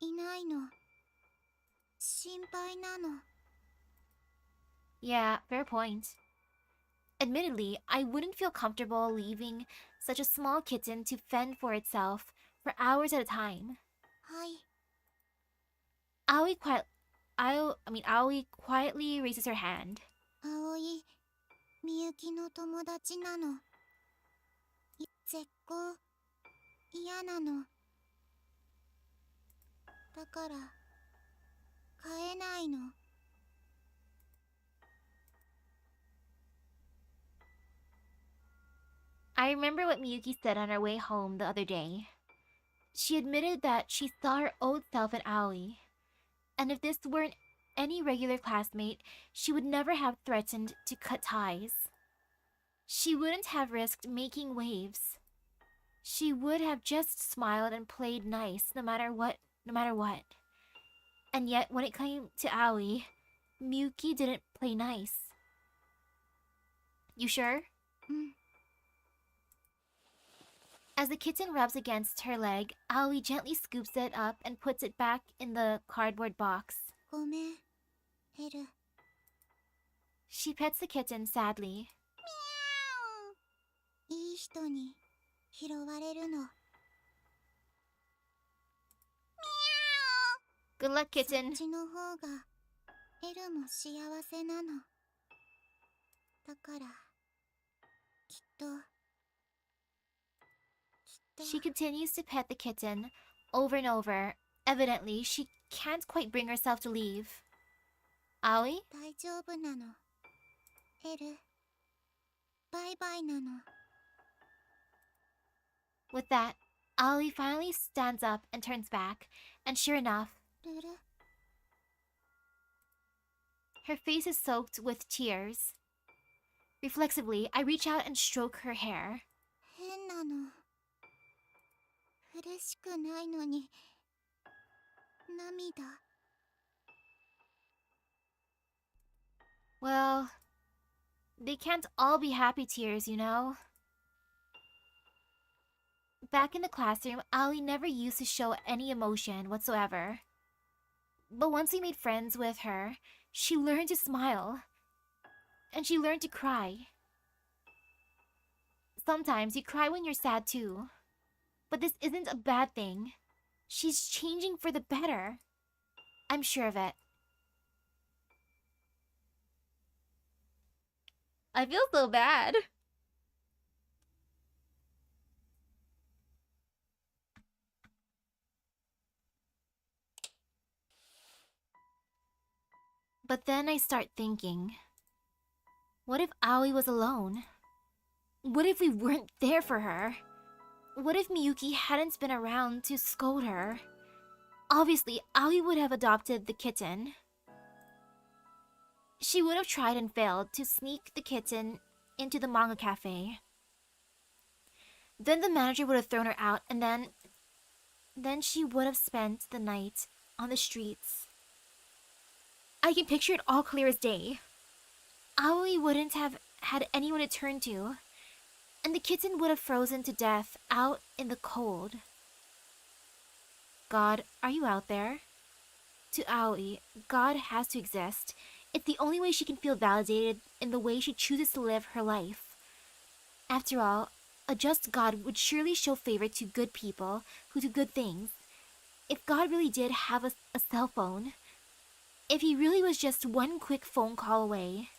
いないの。心配なの。Yeah, fair point. Admittedly, I wouldn't feel comfortable leaving such a small kitten to fend for itself for hours at a time. はい。 Aoi quietly raises her hand. 葵、みゆきの友達なの。絶好嫌なの。だから飼えないの。I remember what Miyuki said on our way home the other day. She admitted that she saw her old self in Aoi, and if this weren't any regular classmate, she would never have threatened to cut ties. She wouldn't have risked making waves. She would have just smiled and played nice no matter what. And yet, when it came to Aoi, Miyuki didn't play nice. You sure? うん。 As the kitten rubs against her leg, Aoi gently scoops it up and puts it back in the cardboard box. ごめん、ヘル。 She pets the kitten sadly. いい人に拾われるの。 Good luck, そっ kitten. ちの方がヘルも幸せなの。だからきっと。 She continues to pet the kitten over and over. Evidently, she can't quite bring herself to leave. Aoi? 大丈夫なの。ヘル、バイバイなの。 With that, Aoi finally stands up and turns back, and sure enough, ルル、 her face is soaked with tears. Reflexively, I reach out and stroke her hair. 変なの。嬉しくないのに涙。 Well, they can't all be happy tears, you know? Back in the classroom, Aoi never used to show any emotion whatsoever. But once we made friends with her, she learned to smile. And she learned to cry. Sometimes you cry when you're sad too. But this isn't a bad thing. She's changing for the better. I'm sure of it. I feel so bad. But then I start thinking, what if Aoi was alone? What if we weren't there for her? What if Miyuki hadn't been around to scold her? Obviously, Aoi would have adopted the kitten. She would have tried and failed to sneak the kitten into the manga cafe. Then the manager would have thrown her out, and then she would have spent the night on the streets. I can picture it all clear as day. Aoi wouldn't have had anyone to turn to, and the kitten would have frozen to death out in the cold. God, are you out there? To Aoi, God has to exist. It's the only way she can feel validated in the way she chooses to live her life. After all, a just God would surely show favor to good people who do good things. If God really did have a cell phone, if he really was just one quick phone call away,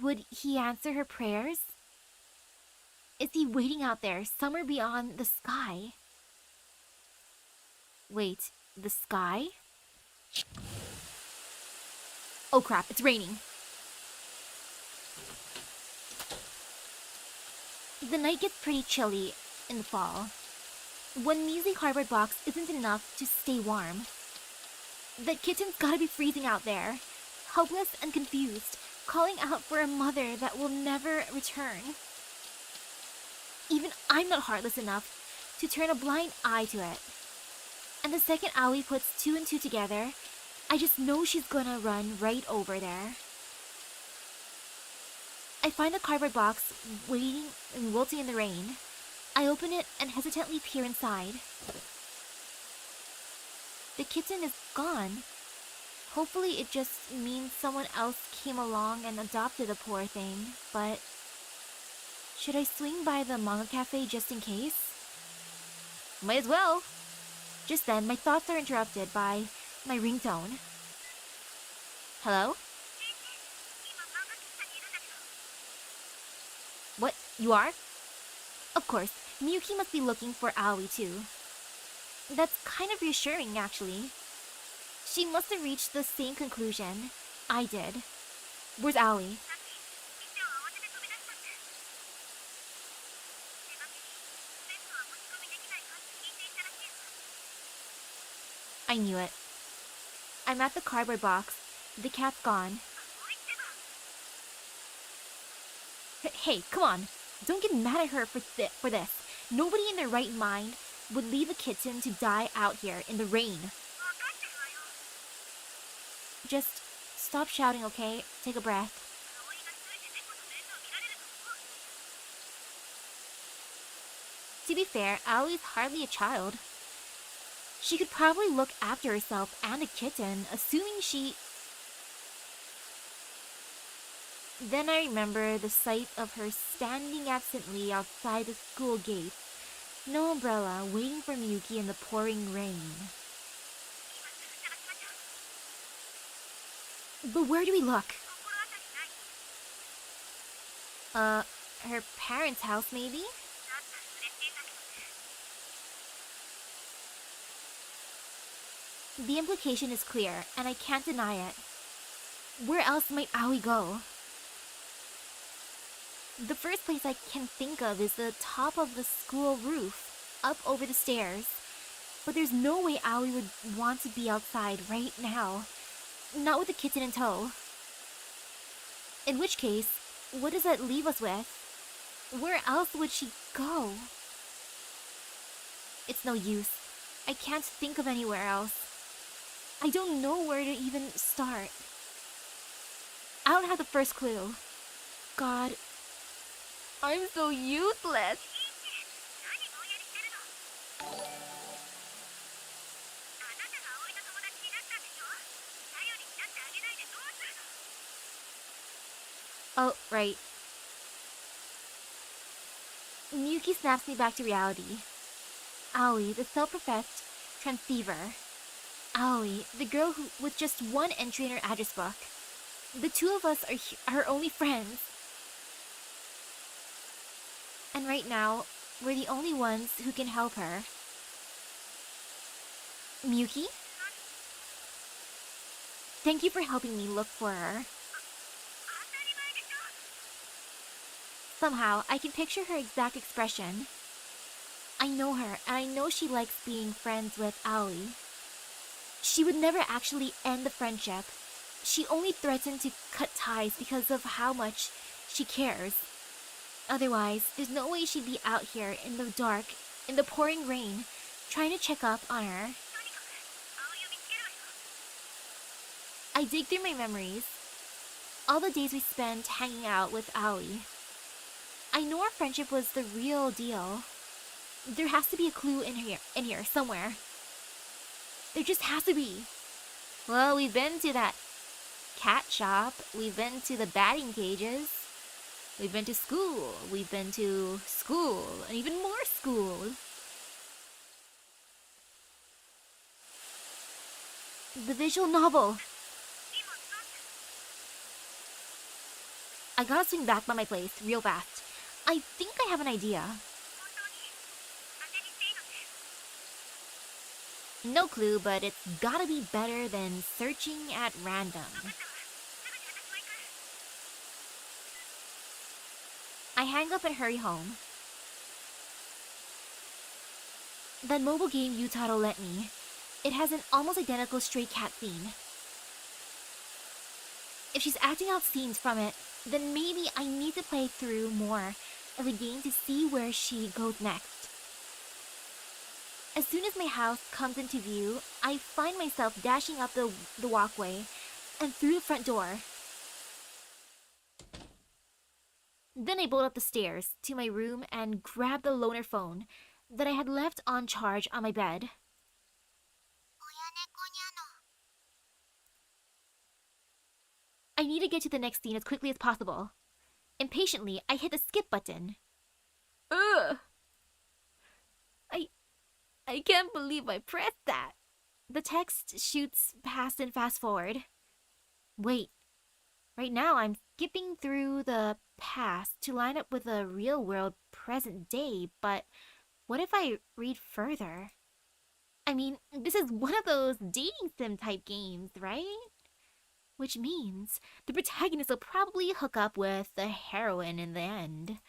would he answer her prayers? Is he waiting out there, somewhere beyond the sky? Wait, the sky? Oh crap, it's raining. The night gets pretty chilly in the fall. One measly cardboard box isn't enough to stay warm. That kitten's gotta be freezing out there, helpless and confused, calling out for a mother that will never return. Even I'm not heartless enough to turn a blind eye to it. And the second Aoi puts two and two together, I just know she's gonna run right over there. I find the cardboard box waiting and wilting in the rain. I open it and hesitantly peer inside. The kitten is gone. Hopefully it just means someone else came along and adopted the poor thing, but... should I swing by the manga cafe just in case? Might as well. Just then, my thoughts are interrupted by my ringtone. Hello? What? You are? Of course, Miyuki must be looking for Aoi too. That's kind of reassuring, actually. She must have reached the same conclusion I did. Where's Aoi? I knew it. I'm at the cardboard box. The cat's gone. Hey, come on. Don't get mad at her for this. Nobody in their right mind would leave a kitten to die out here in the rain. Just stop shouting, okay? Take a breath. To be fair, Aoi's hardly a child. She could probably look after herself and the kitten, assuming she... Then I remember the sight of her standing absently outside the school gate. No umbrella, waiting for Miyuki in the pouring rain. But where do we look? Her parents' house, maybe? The implication is clear, and I can't deny it. Where else might Aoi go? The first place I can think of is the top of the school roof, up over the stairs. But there's no way Aoi would want to be outside right now. Not with the kitten in tow. In which case, what does that leave us with? Where else would she go? It's no use. I can't think of anywhere else. I don't know where to even start. I don't have the first clue. God, I'm so useless. Oh, right. Miyuki snaps me back to reality. Aoi, the self-professed transceiver. Aoi, the girl who with just one entry in her address book. The two of us are her only friends. And right now, we're the only ones who can help her. Miyuki? Thank you for helping me look for her. Somehow, I can picture her exact expression. I know her, and I know she likes being friends with Aoi. She would never actually end the friendship. She only threatened to cut ties because of how much she cares. Otherwise, there's no way she'd be out here in the dark, in the pouring rain, trying to check up on her. I dig through my memories. All the days we spent hanging out with Aoi. I know our friendship was the real deal. There has to be a clue in here somewhere. There just has to be. Well, we've been to that cat shop. We've been to the batting cages. We've been to school. We've been to school. And even more school. The visual novel. I gotta swing back by my place real fast. I think I have an idea. No clue, but it's gotta be better than searching at random. I hang up and hurry home. That mobile game Yutaro lent me, it has an almost identical stray cat theme. If she's acting out scenes from it, then maybe I need to play through more of the game to see where she goes next. As soon as my house comes into view, I find myself dashing up the walkway and through the front door. Then I bolt up the stairs to my room and grab the loaner phone that I had left on charge on my bed. I need to get to the next scene as quickly as possible. Impatiently, I hit the skip button. Ugh! I can't believe I pressed that. The text shoots past and fast forward. Wait. Right now, I'm skipping through the past to line up with a real-world present day, but what if I read further? I mean, this is one of those dating sim type games, right? Which means the protagonist will probably hook up with the heroine in the end.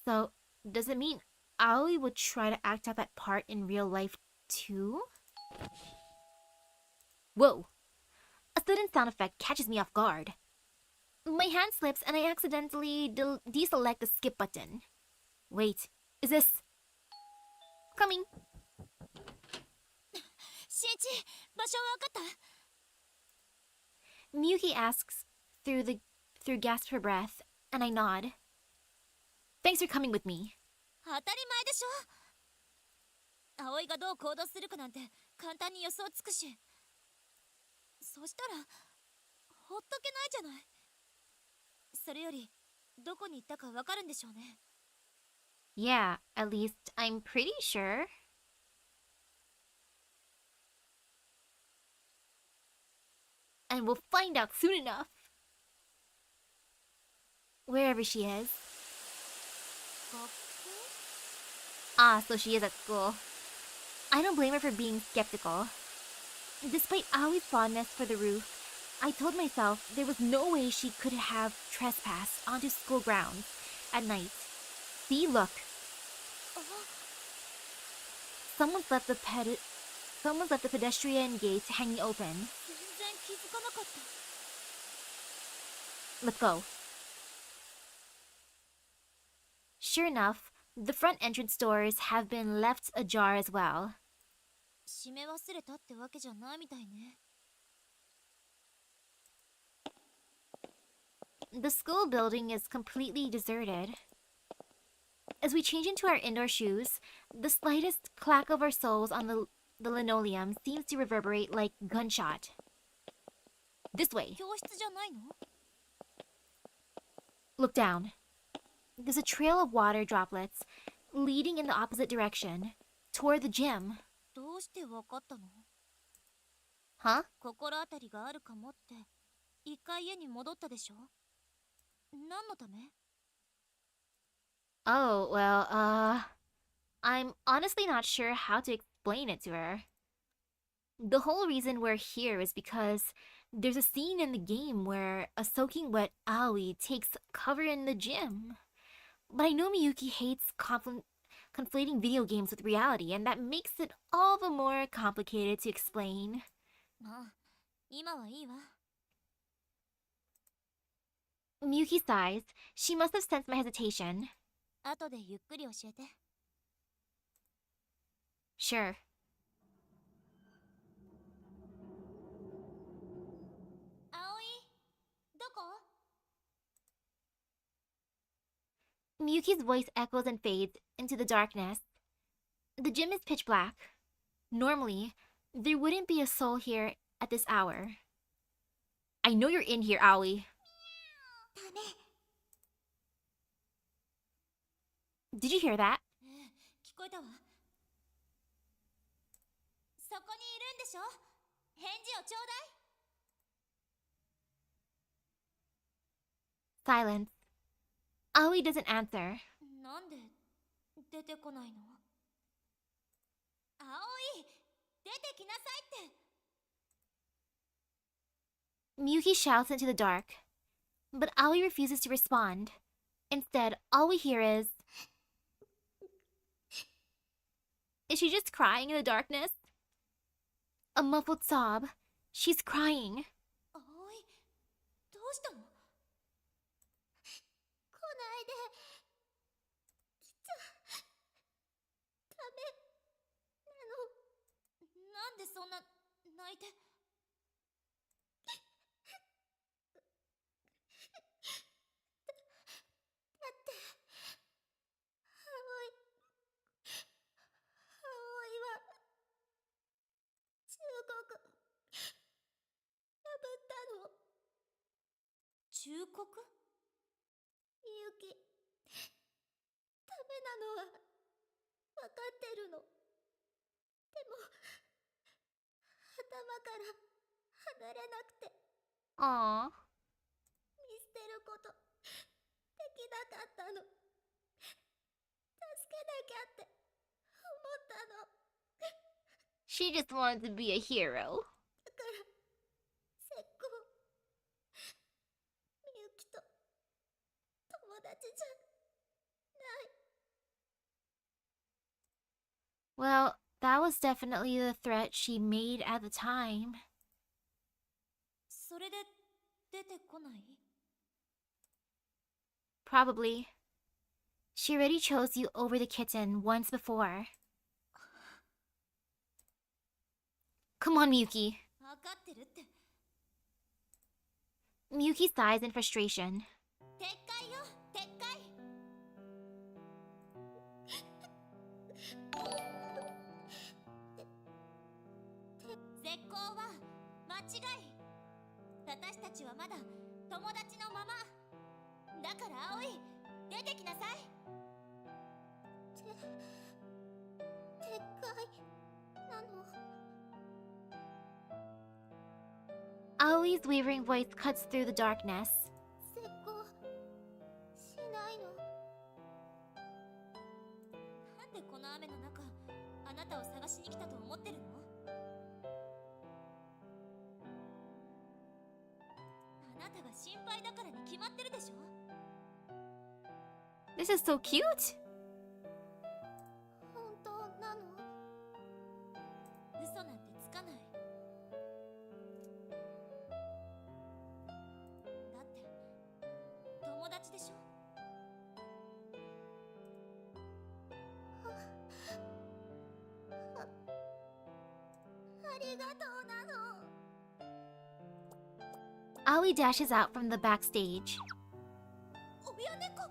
So, does it mean Aoi would try to act out that part in real life too? Whoa! A sudden sound effect catches me off guard. My hand slips and I accidentally deselect the skip button. Wait, is this... coming? Shinichi, 場所わかった? Miyuki asks through gasps for breath, and I nod. Thanks for coming with me. 当たり前でしょ。葵がどう行動するかなんて簡単に予想つくし。そしたらほっとけないじゃない。それよりどこに行ったかわかるんでしょうね。Yeah, at least I'm pretty sure. And we'll find out soon enough. Wherever she is. Ah, so she is at school. I don't blame her for being skeptical. Despite Aoi's fondness for the roof, I told myself there was no way she could have trespassed onto school grounds at night. See, look. Someone's left the pedestrian gate hanging open. Let's go. Sure enough, the front entrance doors have been left ajar as well. 閉め忘れたってわけじゃないみたいね。The school building is completely deserted. As we change into our indoor shoes, the slightest clack of our soles on the linoleum seems to reverberate like gunshot. This way. 教室じゃないの? Look down. There's a trail of water droplets leading in the opposite direction, toward the gym. どうしてわかったの? Huh? 心当たりがあるかもって一回家に戻ったでしょ? 何のため? Oh, well, I'm honestly not sure how to explain it to her. The whole reason we're here is because there's a scene in the game where a soaking wet Aoi takes cover in the gym. But I know Miyuki hates conflating video games with reality, and that makes it all the more complicated to explain. まあ、今はいいわ。Miyuki sighs. She must have sensed my hesitation. 後でゆっくり教えて。Sure. Miyuki's voice echoes and fades into the darkness. The gym is pitch black. Normally, there wouldn't be a soul here at this hour. I know you're in here, Aoi. ダメ。 Did you hear that? 聞こえたわ。そこにいるんでしょ。返事をちょうだい。 Silence. Aoi doesn't answer. なんで出てこないの。葵、出てきなさいって。 Miyuki shouts into the dark, but Aoi refuses to respond. Instead, all we hear is she just crying in the darkness? A muffled sob. She's crying. 葵、どうしたの。来ないで。来ちゃダメなの。なんでそんな泣いて。だって葵は中国破ったの。忠告。みゆき、ダメなのは分かってるの。でも頭から離れなくて。 Aww. 見捨てることできなかったの。助けなきゃって思ったの。 She just wanted to be a hero. だから石膏みゆきと友達じゃない。 Well, that was definitely the threat she made at the time. それで出てこない。 Probably. She already chose you over the kitten once before. Come on, Miyuki. 分かってるって。 Miyuki sighs in frustration. 撤回よ、撤回。絶好は間違い。私たちはまだ友達のまま。だから葵、出てきなさい。撤回なの。 Aoi's wavering voice cuts through the darkness. 絶好しないの。なんでこの雨の中、あなたを探しに来たと思ってるの。あなたが心配だからに決まってるでしょ。 This is so cute! 本当なの。嘘なんてつかない。だって友達でしょ。ありがとうなの。 Aoi dashes out from the backstage. 親猫。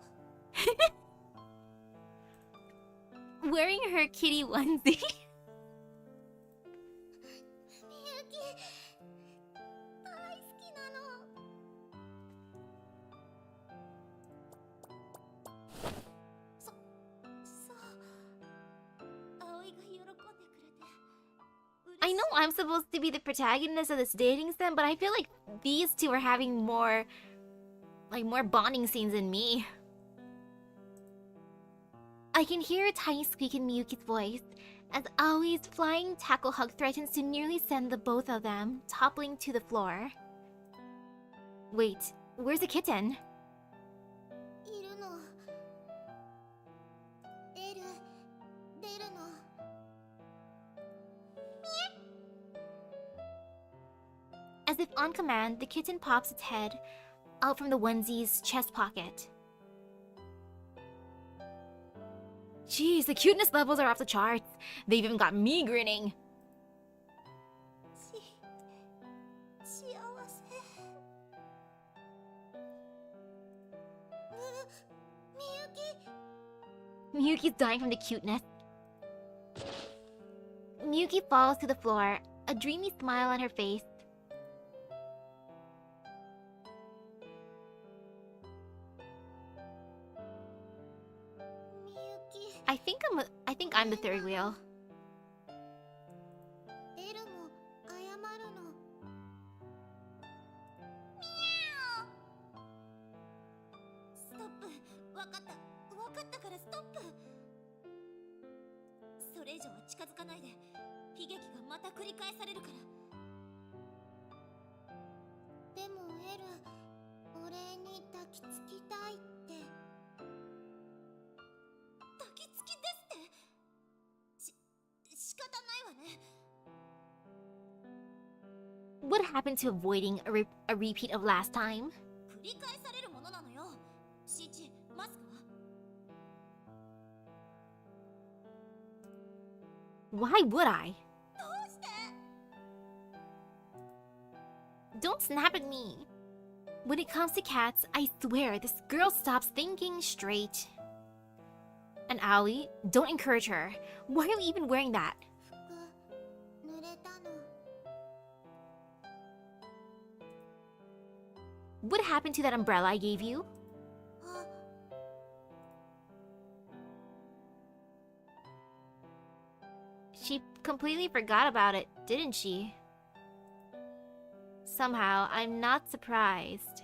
Wearing her kitty onesie. みゆき、大好きなの。そう葵が喜んでくれて。 I know I'm supposed to be the protagonist of this dating sim, but I feel like these two are having more bonding scenes than me. I can hear a tiny squeak in Miyuki's voice as Aoi's flying tackle hug threatens to nearly send the both of them toppling to the floor. Wait, where's the kitten? いるの。出るの。 As if on command, the kitten pops its head out from the onesie's chest pocket. Jeez, the cuteness levels are off the charts. They've even got me grinning. 幸せ。みゆき、Miyuki's dying from the cuteness. Miyuki falls to the floor, a dreamy smile on her face. I think I'm the third wheel. エルも謝るの。ストップ。わかったからストップ。それ以上は近づかないで。悲劇がまた繰り返されるから。でもエル、お礼に抱きつきたいって。抱きつきですって。仕方ないわね。What happened to avoiding a repeat of last time? 繰り返されるものなのよ。シーチ、マスクは Why would I? どうして？ Don't snap at me. When it comes to cats, I swear this girl stops thinking straight. And Aoi, don't encourage her. Why are you even wearing that? 服濡れたの。 What happened to that umbrella I gave you? あ、 She completely forgot about it, didn't she? Somehow, I'm not surprised.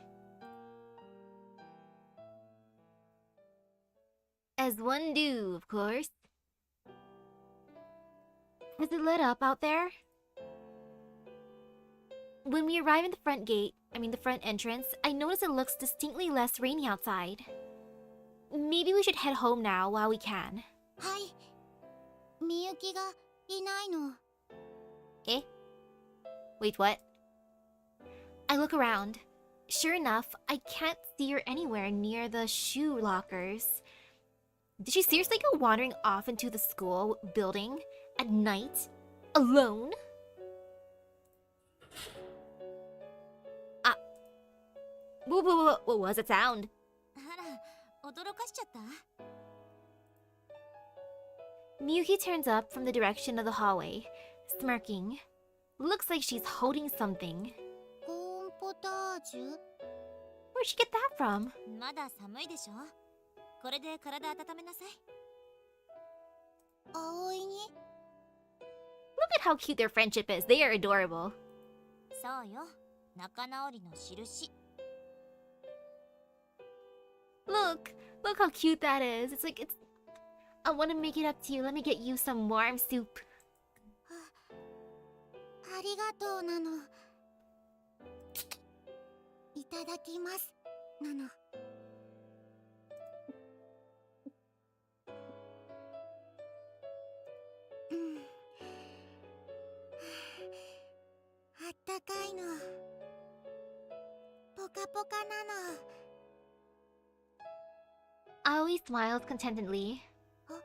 As one do, of course. Is it lit up out there? When we arrive at the front entrance, I notice it looks distinctly less rainy outside. Maybe we should head home now while we can. はい。みゆきがいないの。 Eh? Wait, what? I look around. Sure enough, I can't see her anywhere near the shoe lockers. Did she seriously go wandering off into the school building at night? Alone? What was that sound? あら、驚かしちゃった？ Miyuki turns up from the direction of the hallway, smirking. Looks like she's holding something. コーンポタージュ？ Where'd she get that from? まだ寒いでしょ？これで体温めなさい。葵に？ Look at how cute their friendship is. They are adorable. そうよ。仲直りの印。 Look how cute that is. I want to make it up to you. Let me get you some warm soup. ありがとうなの。いただきますなの。あったかいの。ポカポカなの。 Aoi smiles contentedly. そう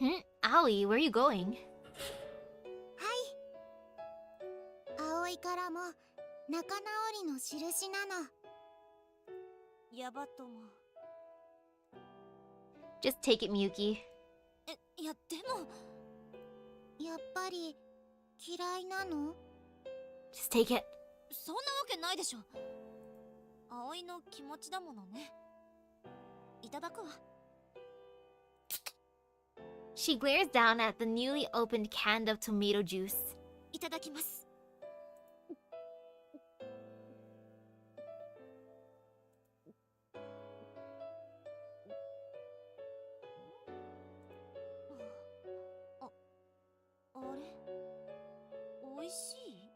なの。 Aoi, where are you going? はい。葵からも仲直りの印なの。ヤバとも。 Just take it, Miyuki. いやでもやっぱり嫌いなの？ Just take it. そんなわけないでしょ。葵の気持ちだものね。いただくわ。 She glares down at the newly opened can of tomato juice. いただきます。あれ？おいしい？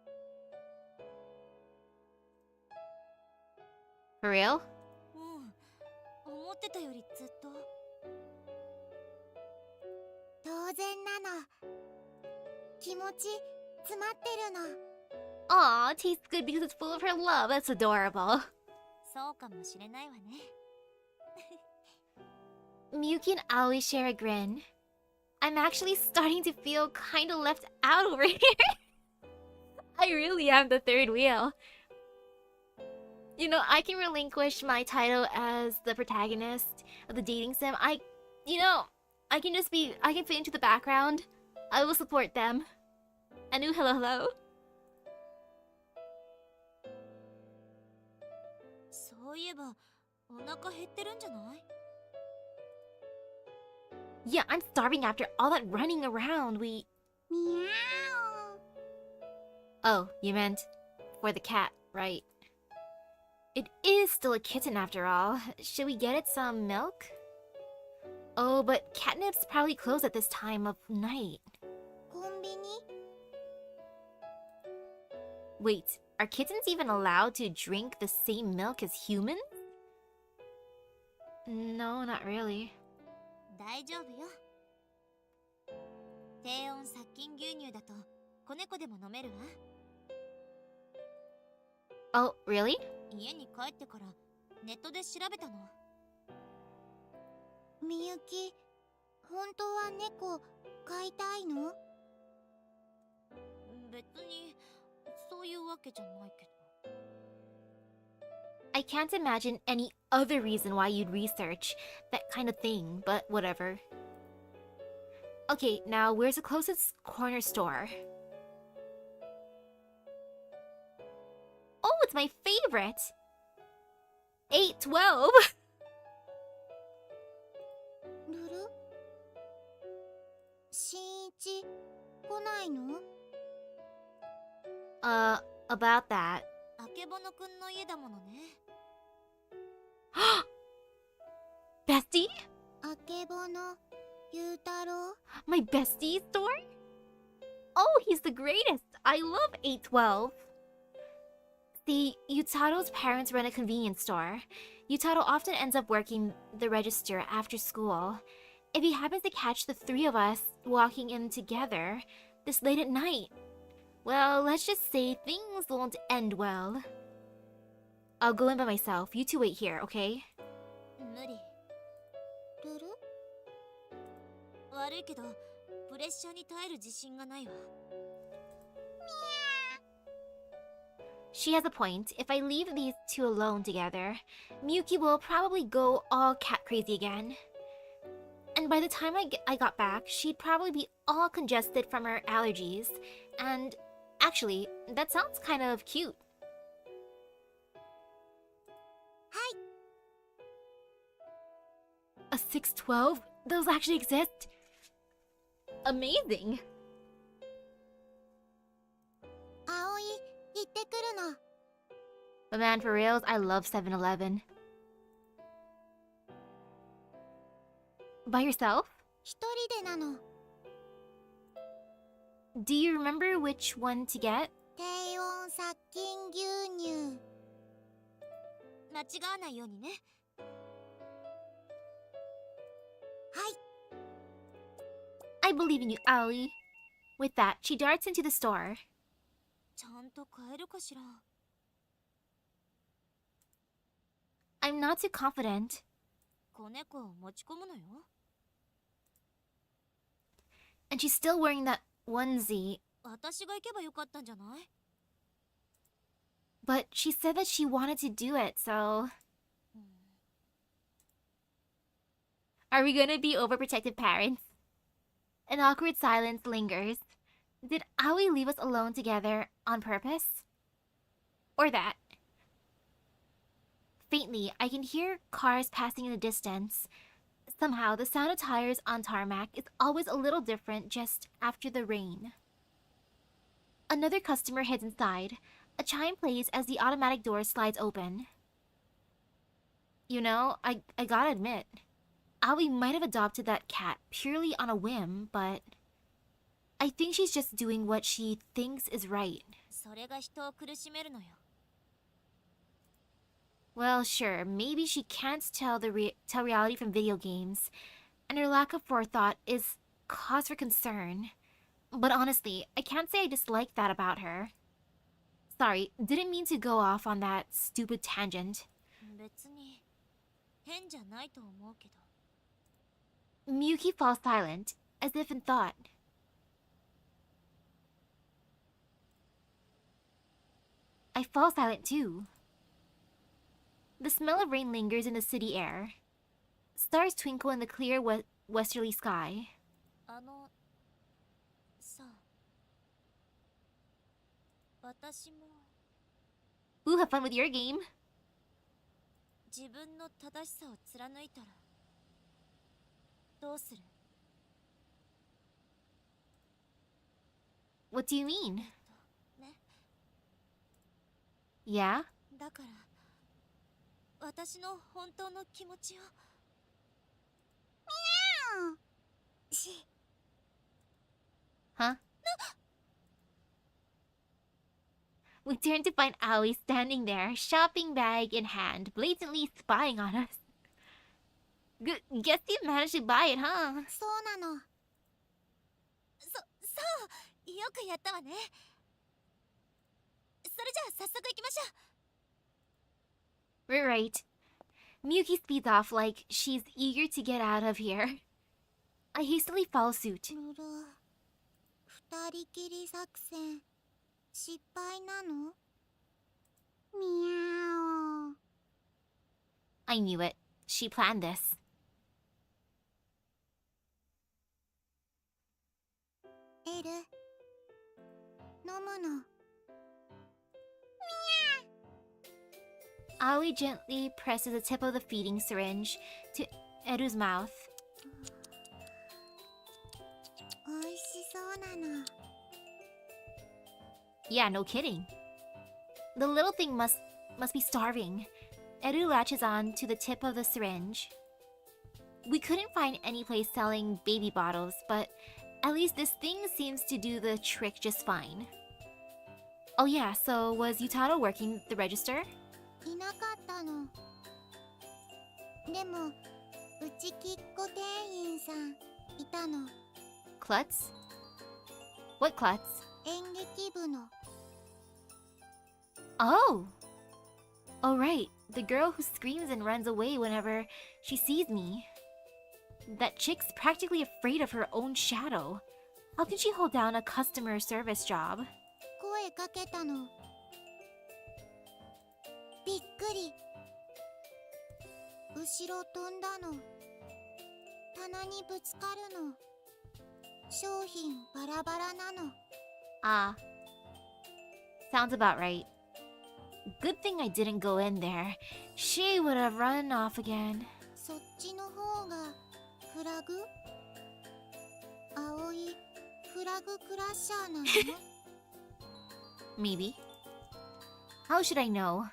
For real? 思ってたよりずっと。当然なの。気持ち詰まってるの。 Aw, tastes good because it's full of her love. That's adorable. そうかもしれないわね。 Miyuki and Aoi share a grin. I'm actually starting to feel kinda left out over here. I really am the third wheel. You know, I can relinquish my title as the protagonist of the dating sim. I can just be, I can fit into the background. I will support them. Anu, hello, hello. そういえばお腹減ってるんじゃない？ Yeah, I'm starving after all that running around. ミャ Oh, you meant for the cat, right? It is still a kitten after all. Should we get it some milk? Oh, but catnip's probably closed at this time of night. ーコンビニ Wait, are kittens even allowed to drink the same milk as humans? No, not really. 大丈夫よ。低温殺菌牛乳だと子猫でも飲めるわ。 Oh, really? 家に帰ってからネットで調べたの。みゆき、本当は猫飼いたいの？別にそういうわけじゃないけど。 I can't imagine any other reason why you'd research that kind of thing, but whatever. Okay, now where's the closest corner store? Oh, it's my favorite! 812! ルル？しんいち来ないの？ About that. あけぼのくんの家だものね。 Bestie? あけぼの、ゆうたろう。 My bestie store? Oh, he's the greatest! I love 812! See, Yutaro's parents run a convenience store. Yutaro often ends up working the register after school. If he happens to catch the three of us walking in together this late at night, well, let's just say things won't end well. I'll go in by myself. You two wait here, okay? 無理。ルル？悪いけど、プレッシャーに耐える自信がないわ。 She has a point. If I leave these two alone together, Miyuki will probably go all cat crazy again. And by the time I got back, she'd probably be all congested from her allergies. And actually, that sounds kind of cute. はい。 A 612? Those actually exist? Amazing! 葵、行ってくるの。 But man, for reals, I love 7-Eleven. By yourself? 一人でなの。 Do you remember which one to get? 低温殺菌牛乳。間違わないようにね。はい。 I believe in you, Aoi. With that, she darts into the store. ちゃんと買えるかしら。 I'm not too confident. 子猫を持ち込むのよ。 And she's still wearing that onesie. 私が行けばよかったんじゃない？ But she said that she wanted to do it, so... Are we gonna be overprotective parents? An awkward silence lingers. Did Aoi leave us alone together on purpose? Or that? Faintly, I can hear cars passing in the distance. Somehow, the sound of tires on tarmac is always a little different just after the rain. Another customer heads inside. A chime plays as the automatic door slides open. You know, I gotta admit, Aoi might have adopted that cat purely on a whim, but I think she's just doing what she thinks is right. それが人を苦しめるのよ。 Well, sure, maybe she can't tell tell reality from video games, and her lack of forethought is cause for concern. But honestly, I can't say I dislike that about her. Sorry, didn't mean to go off on that stupid tangent. 別に変じゃないと思うけど。 Miyuki falls silent, as if in thought. I fall silent too. The smell of rain lingers in the city air. Stars twinkle in the clear westerly sky. さ私も Ooh, have fun with your game. 自分の正しさを貫いたらどうする What do you mean? ね Yeah? だから私の本当の気持ちをミャーし Huh? We turn to find Aoi standing there, shopping bag in hand, blatantly spying on us. Guess you managed to buy it, huh? そうなのそうよくやったわねそれじゃあ早速行きましょう Right. Miyuki speeds off like she's eager to get out of here. I hastily follow suit. ルル二人きり作戦失敗なのミャオ I knew it. She planned this. エル飲むの Aoi gently presses the tip of the feeding syringe to Eru's mouth. おいしそうなの Yeah, no kidding. The little thing must be starving. Eru latches on to the tip of the syringe. We couldn't find any place selling baby bottles, but at least this thing seems to do the trick just fine. Oh yeah, so was Yutaro working the register? いなかったのでもうちきっこ店員さんいたの Klutz? What Klutz? 演劇部の Oh! Oh right, the girl who screams and runs away whenever she sees me. That chick's practically afraid of her own shadow. How can she hold down a customer service job? 声かけたのびっくり後ろ飛んだの棚にぶつかるの商品バラバラなの Ah. Sounds about right. Good thing I didn't go in there. She would have run off again. そっちの方がフラグ青いフラグクラッシャーなの Maybe. How should I know?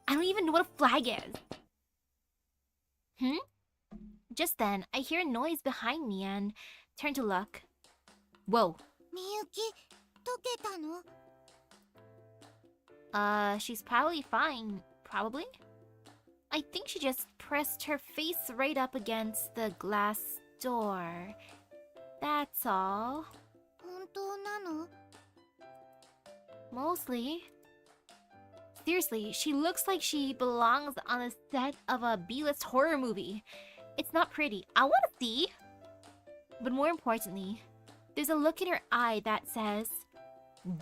I don't even know what a flag is. Hmm? Just then, I hear a noise behind me and turn to look. Whoa. みゆき溶けたの She's probably fine. Probably? I think she just pressed her face right up against the glass door. That's all. 本当なの Mostly. Seriously, she looks like she belongs on the set of a B-list horror movie. It's not pretty. I want to see. But more importantly, there's a look in her eye that says,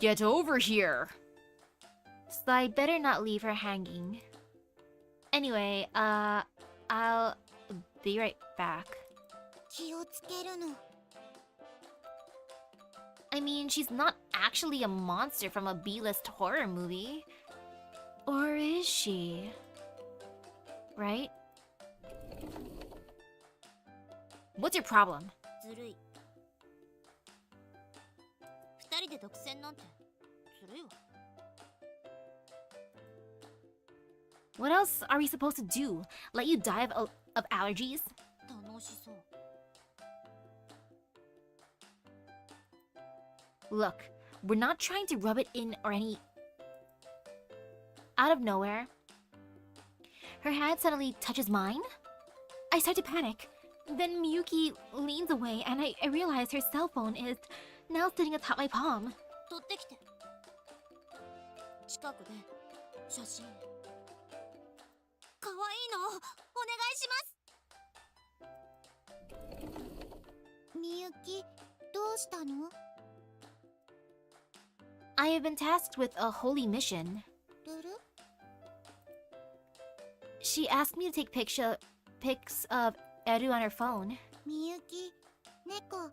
"Get over here." So I better not leave her hanging. Anyway, I'll be right back. 気をつけるの I mean, she's not actually a monster from a B-list horror movie. Or is she? Right? What's your problem? ずるい二人で独占なんてずるいわ What else are we supposed to do? Let you die of allergies? 楽しそう Look, we're not trying to rub it in or any... Out of nowhere, her hand suddenly touches mine. I start to panic. Then Miyuki leans away and I realize her cell phone is now sitting atop my palm. 取ってきて近くで写真かわいいのお願いしますみゆきどうしたの I have been tasked with a holy mission. ルル She asked me to take pics of Eru on her phone. みゆき、猫好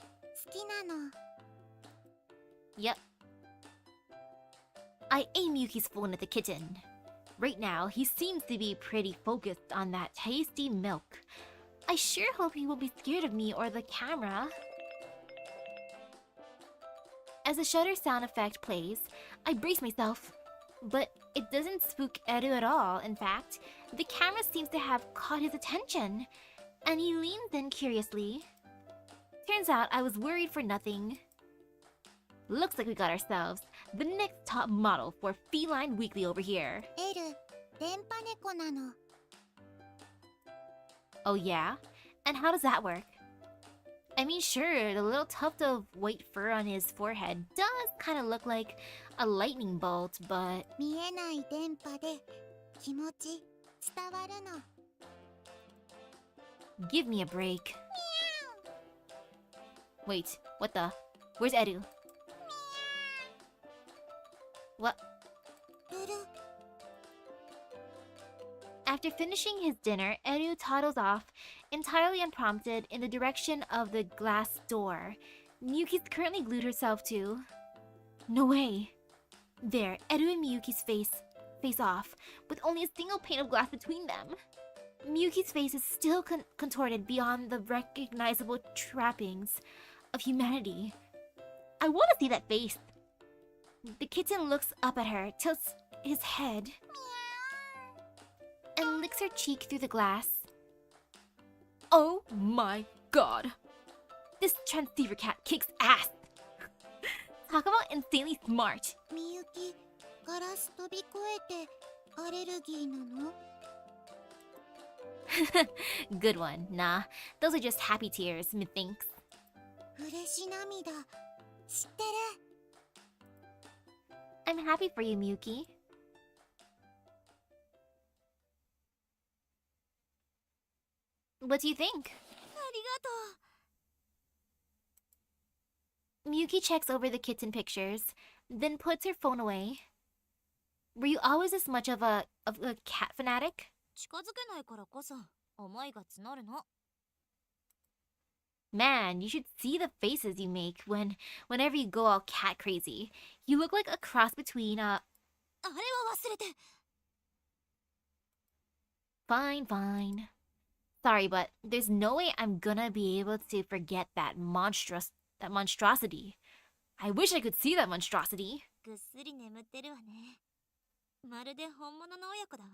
きなの。 Yep. I aim Yuki's phone at the kitten. Right now, he seems to be pretty focused on that tasty milk. I sure hope he won't be scared of me or the camera. As the shutter sound effect plays, I brace myself. But it doesn't spook Eru at all. In fact, the camera seems to have caught his attention, and he leans in curiously. Turns out I was worried for nothing. Looks like we got ourselves the next top model for Feline Weekly over here. エル、電波猫なの。 Oh yeah? And how does that work? I mean, sure, the little tuft of white fur on his forehead does kind of look like a lightning bolt, but... 見えない電波で気持ち伝わるの。 Give me a break. Wait, what the? Where's Edu? What? ルル、 After finishing his dinner, Edu toddles off, entirely unprompted, in the direction of the glass door Miyuki's currently glued herself to. No way. There, Edu and Miyuki's face off, with only a single pane of glass between them. Miyuki's face is still contorted beyond the recognizable trappings of humanity. I want to see that face. The kitten looks up at her, tilts his head, and licks her cheek through the glass. Oh my god! This transceiver cat kicks ass! Talk about insanely smart! みゆき、ガラス飛び越えてアレルギーなの？ Good one. Nah, those are just happy tears, methinks. 嬉し涙、知ってる？ I'm happy for you, Miyuki. What do you think? ありがとう。 Miyuki checks over the kitten pictures, then puts her phone away. Were you always this much of a cat fanatic? 近づけないからこそ思いが募るの。 Man, you should see the faces you make whenever you go all cat crazy. You look like a cross between a... あれは忘れて。 Fine, fine. Sorry, but there's no way I'm gonna be able to forget that monstrosity. I wish I could see that monstrosity. ぐっすり眠ってるわね。まるで本物の親子だわ。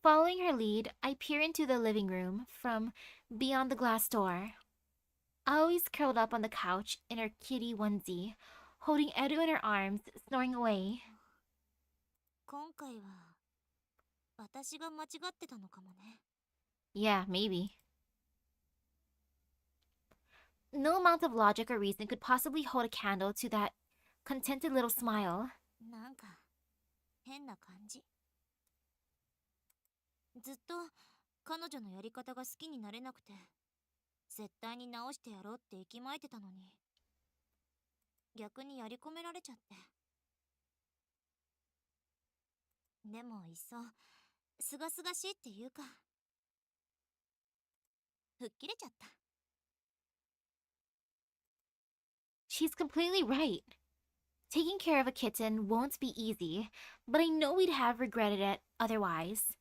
Following her lead, I peer into the living room from beyond the glass door. Aoi's curled up on the couch in her kitty onesie, holding Edu in her arms, snoring away. 今回は私が間違ってたのかもね。 Yeah, maybe. No amount of logic or reason could possibly hold a candle to that contented little smile. なんか変な感じ。ずっと彼女のやり方が好きになれなくて、絶対に直してやろうって息巻いてたのに、逆にやり込められちゃって。でもいっそすがすがしいっていうか、吹っ切れちゃった。 She's completely right. Taking care of a kitten won't be easy, but I know we'd have regretted it otherwise.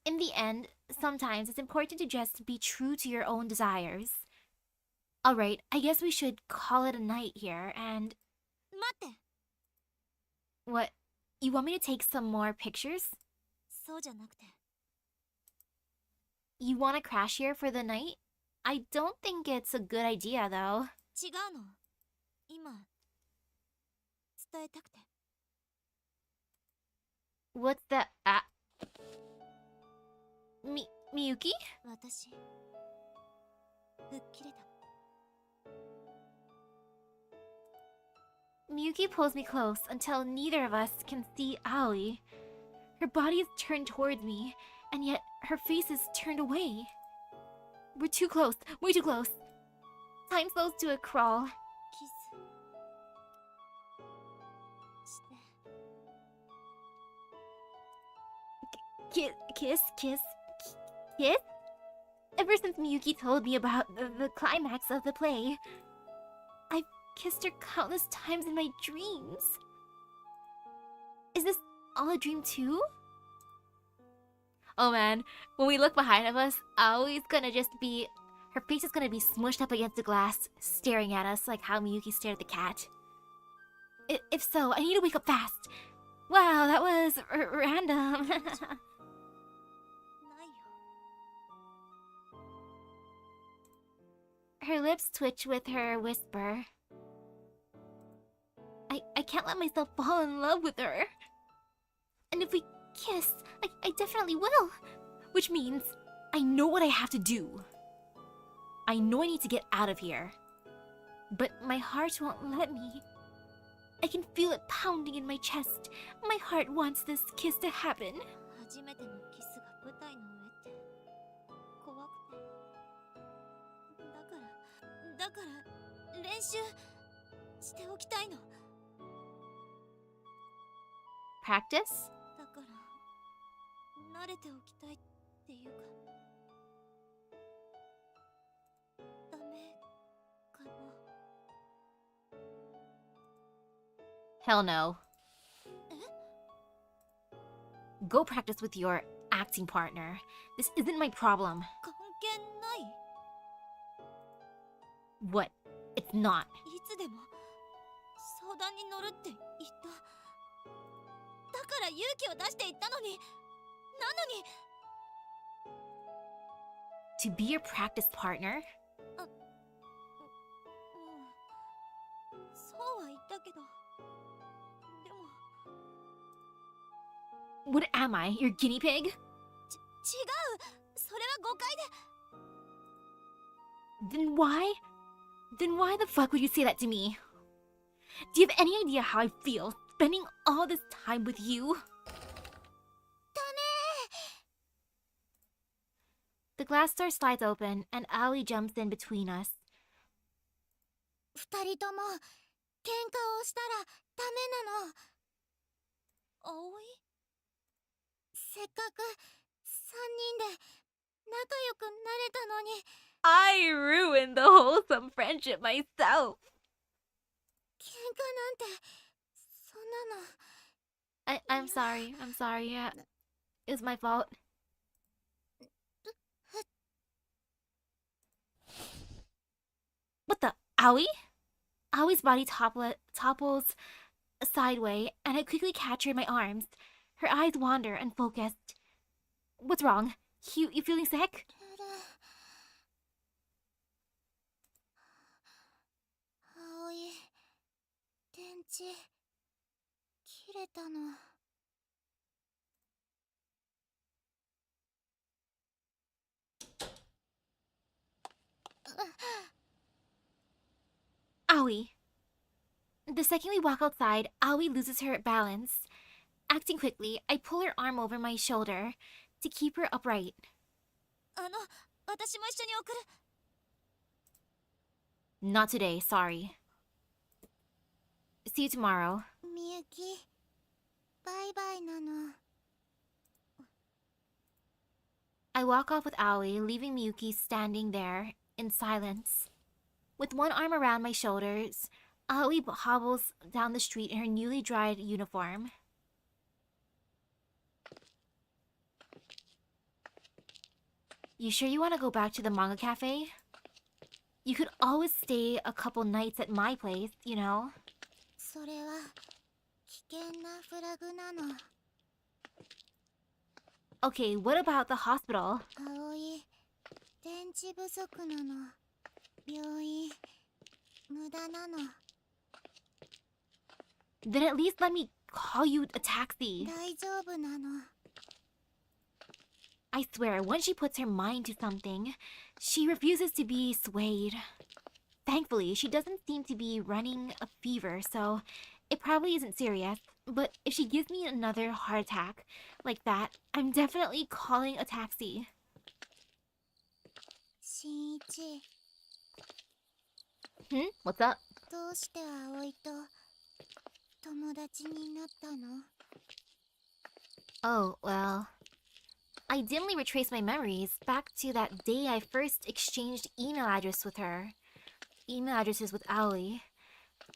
In the end, sometimes it's important to just be true to your own desires. Alright, I guess we should call it a night here and... 待って。 What? You want me to take some more pictures? そうじゃなくて。 You want to crash here for the night? I don't think it's a good idea, though. 違うの。今伝えたくて。 What's the... Miyuki? 私吹っ切れた。 Miyuki pulls me close until neither of us can see Aoi. Her body is turned towards me, and yet her face is turned away. We're too close, way too close. Time slows to a crawl. キスして。Kiss? Ever since Miyuki told me about the climax of the play, I've kissed her countless times in my dreams. Is this all a dream too? Oh man, when we look behind of us, Aoi's gonna just be... Her face is gonna be smushed up against the glass, staring at us like how Miyuki stared at the cat. If so, I need to wake up fast. Wow, that was random. Her lips twitch with her whisper. I can't let myself fall in love with her. And if we kiss, I definitely will. Which means I know what I have to do. I know I need to get out of here. But my heart won't let me. I can feel it pounding in my chest. My heart wants this kiss to happen. 初めてのキスが舞台の上って怖くて。だから練習しておきたいの。Practice? だから慣れておきたいっていうか。ダメかな。Hell no. Go practice with your acting partner. This isn't my problem. 関係ない。 What? It's not. いつでも相談に乗るって言った。だから勇気を出して言ったのに。なのに。To be your practice partner? そうは言ったけど。でも。What am I? Your guinea pig? 違う。それは誤解で。 Then why the fuck would you say that to me? Do you have any idea how I feel spending all this time with you? The glass door slides open and Aoi jumps in between us. 二人とも喧嘩をしたらダメなの。葵？せっかく三人で仲良くなれたのに。I ruined the wholesome friendship myself. 喧嘩なんてそんなの。I'm sorry. Yeah, it was my fault. What the? Aoi? Aoi's body topples sideways, and I quickly catch her in my arms. Her eyes wander, unfocused. What's wrong? You feeling sick? 葵、電池切れたの。Aoi. The second we walk outside, Aoi loses her balance. Acting quickly, I pull her arm over my shoulder to keep her upright. 私も一緒に送る。Not today, sorry. See you tomorrow. みゆき、バイバイなの。I walk off with Aoi, leaving Miyuki standing there in silence. With one arm around my shoulders, Aoi hobbles down the street in her newly dried uniform. You sure you want to go back to the manga cafe? You could always stay a couple nights at my place, you know? それは危険なフラグなの。 Okay, what about the hospital? 葵、電池不足なの。病院、無駄なの。 Then at least let me call you a taxi. 大丈夫なの。 I swear, once she puts her mind to something, she refuses to be swayed. Thankfully, she doesn't seem to be running a fever, so it probably isn't serious. But if she gives me another heart attack like that, I'm definitely calling a taxi. 新一、 What's up? どうして葵と友達になったの？ Oh, well, I dimly retraced my memories back to that day I first exchanged email addresses with Aoi.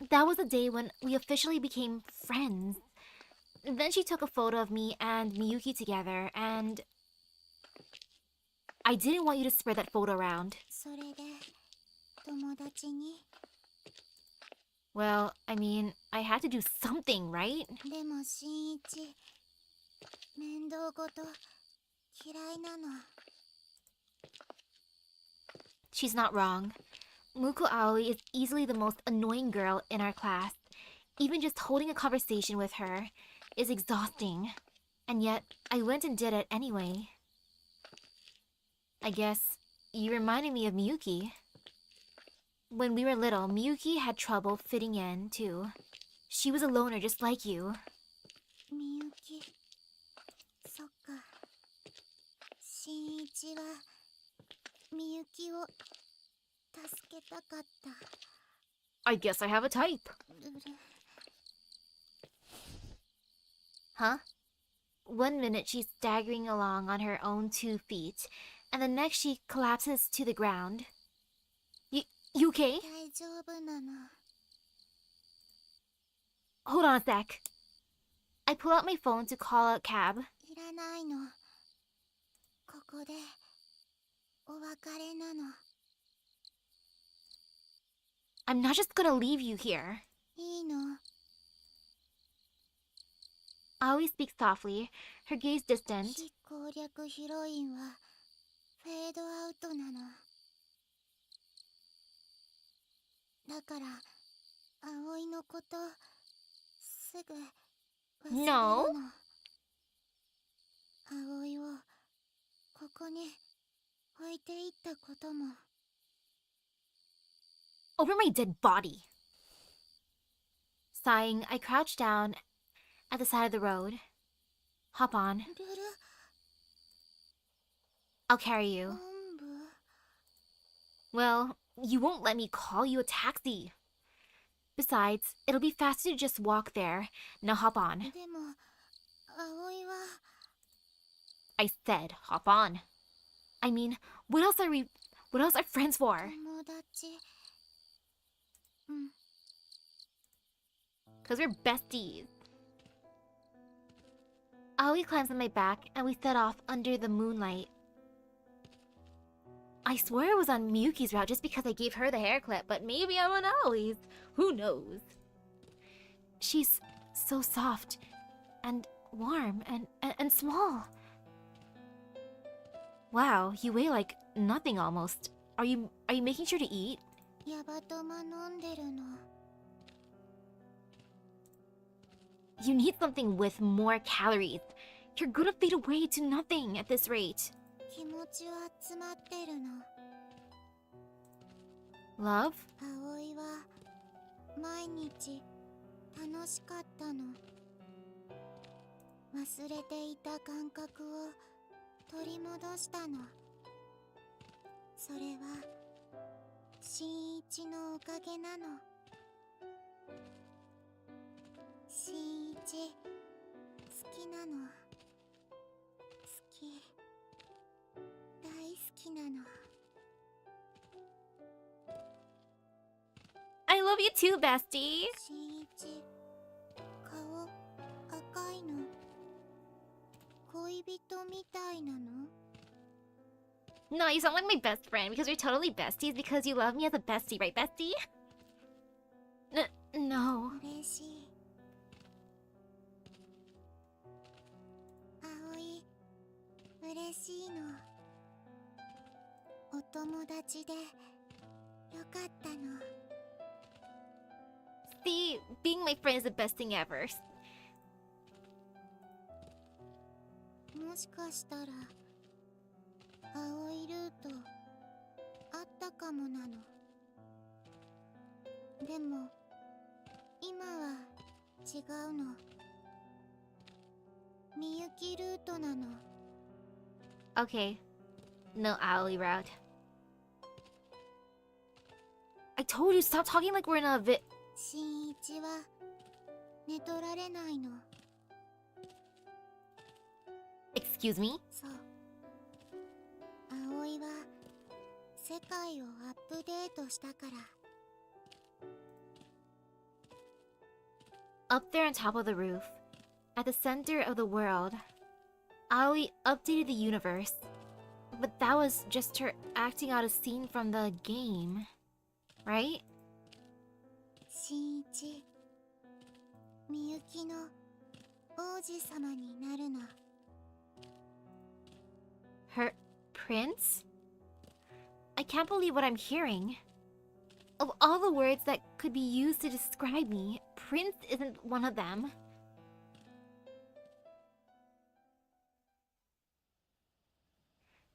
That was the day when we officially became friends. Then she took a photo of me and Miyuki together, and I didn't want you to spread that photo around. それで友達に。 Well, I mean, I had to do something, right? でも新一面倒ごと嫌いなの。 She's not wrong. Muko Aoi is easily the most annoying girl in our class. Even just holding a conversation with her is exhausting. And yet, I went and did it anyway. I guess you reminded me of Miyuki. When we were little, Miyuki had trouble fitting in, too. She was a loner just like you. みゆき。そっか。新一はみゆきを助けたかった。 I guess I have a type. Huh? One minute she's staggering along on her own 2 feet, and the next she collapses to the ground. You okay? 大丈夫なの。 Hold on a sec. I pull out my phone to call a cab. いらないの。ここでお別れなの。 I'm not just gonna leave you here. いいの。 Aoi speaks softly, her gaze distant. 非攻略ヒロインはフェードアウトなの。だから葵のことすぐ忘れるの。 No. 葵をここに置いていったことも。 Over my dead body. Sighing, I crouch down at the side of the road. Hop on. ルル I'll carry you. 本部 Well, you won't let me call you a taxi. Besides, it'll be faster to just walk there. Now hop on. でも葵は I said hop on. I mean, what else are friends for? 友達。うん。 Because we're besties. Aoi climbs on my back and we set off under the moonlight. I swear I was on Miyuki's route just because I gave her the hair clip, but maybe I'm on Aoi's. Who knows? She's so soft and warm and small. Wow, you weigh like nothing almost. Are you making sure to eat? ヤバトマ飲んでるの。 You need something with more calories. You're gonna fade away to nothing at this rate. 気持ちは詰まってるの。 Love? 葵は毎日楽しかったの。忘れていた感覚を取り戻したの。それは新一のおかげなの。新一好きなの。好き。大好きなの。 I love you too, bestie. 新一顔赤いの。恋人みたいなの。 No, you sound like my best friend because we're totally besties because you love me as a bestie, right, bestie? No. 嬉しい。葵嬉しいの。お友達でよかったの。 See, being my friend is the best thing ever. もしかしたら葵ルートあったかもなの。でも今は違うの。みゆきルートなの。 Okay. No Aoi route. I told you, stop talking like we're in a vi- 新一は寝取られないの。 Excuse me? そう、葵は世界をアップデートしたから。 Up there on top of the roof, at the center of the world, Aoi updated the universe. But that was just her acting out a scene from the game, right? 新一、みゆきの王子様になるの。 Her prince? I can't believe what I'm hearing. Of all the words that could be used to describe me, prince isn't one of them.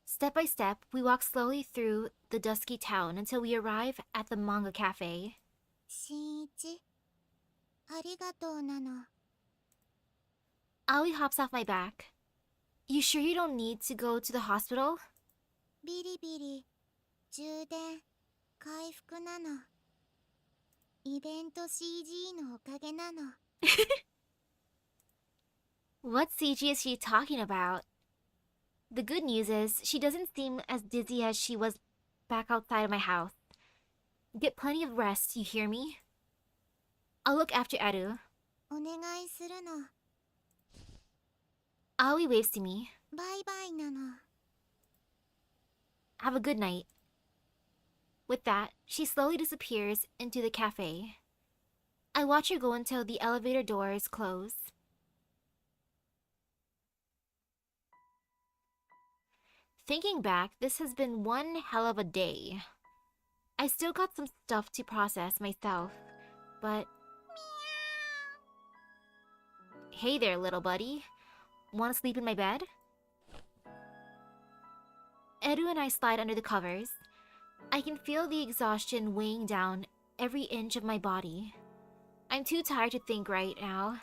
Step by step, we walk slowly through the dusky town until we arrive at the manga cafe. 新一、ありがとうなの。 Aoi hops off my back. You sure you don't need to go to the hospital? ビリビリ、充電、回復なの。イベント CG のおかげなの。 What CG is she talking about? The good news is, she doesn't seem as dizzy as she was back outside of my house. Get plenty of rest, you hear me? I'll look after Eru. お願いするの。 Aoi waves to me. バイバイなの。 Have a good night. With that, she slowly disappears into the cafe. I watch her go until the elevator doors close. Thinking back, this has been one hell of a day. I still got some stuff to process myself, but... Hey there, little buddy. Want to sleep in my bed? Eru and I slide under the covers. I can feel the exhaustion weighing down every inch of my body. I'm too tired to think right now.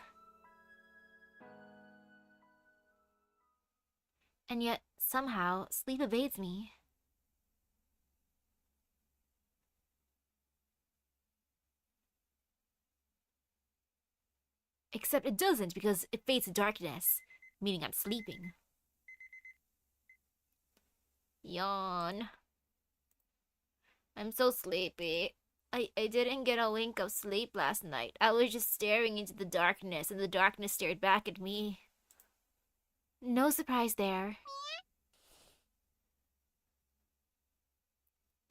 And yet, somehow, sleep evades me. Except it doesn't because it fades to darkness, meaning I'm sleeping. Yawn. I'm so sleepy. I didn't get a wink of sleep last night. I was just staring into the darkness and the darkness stared back at me. No surprise there.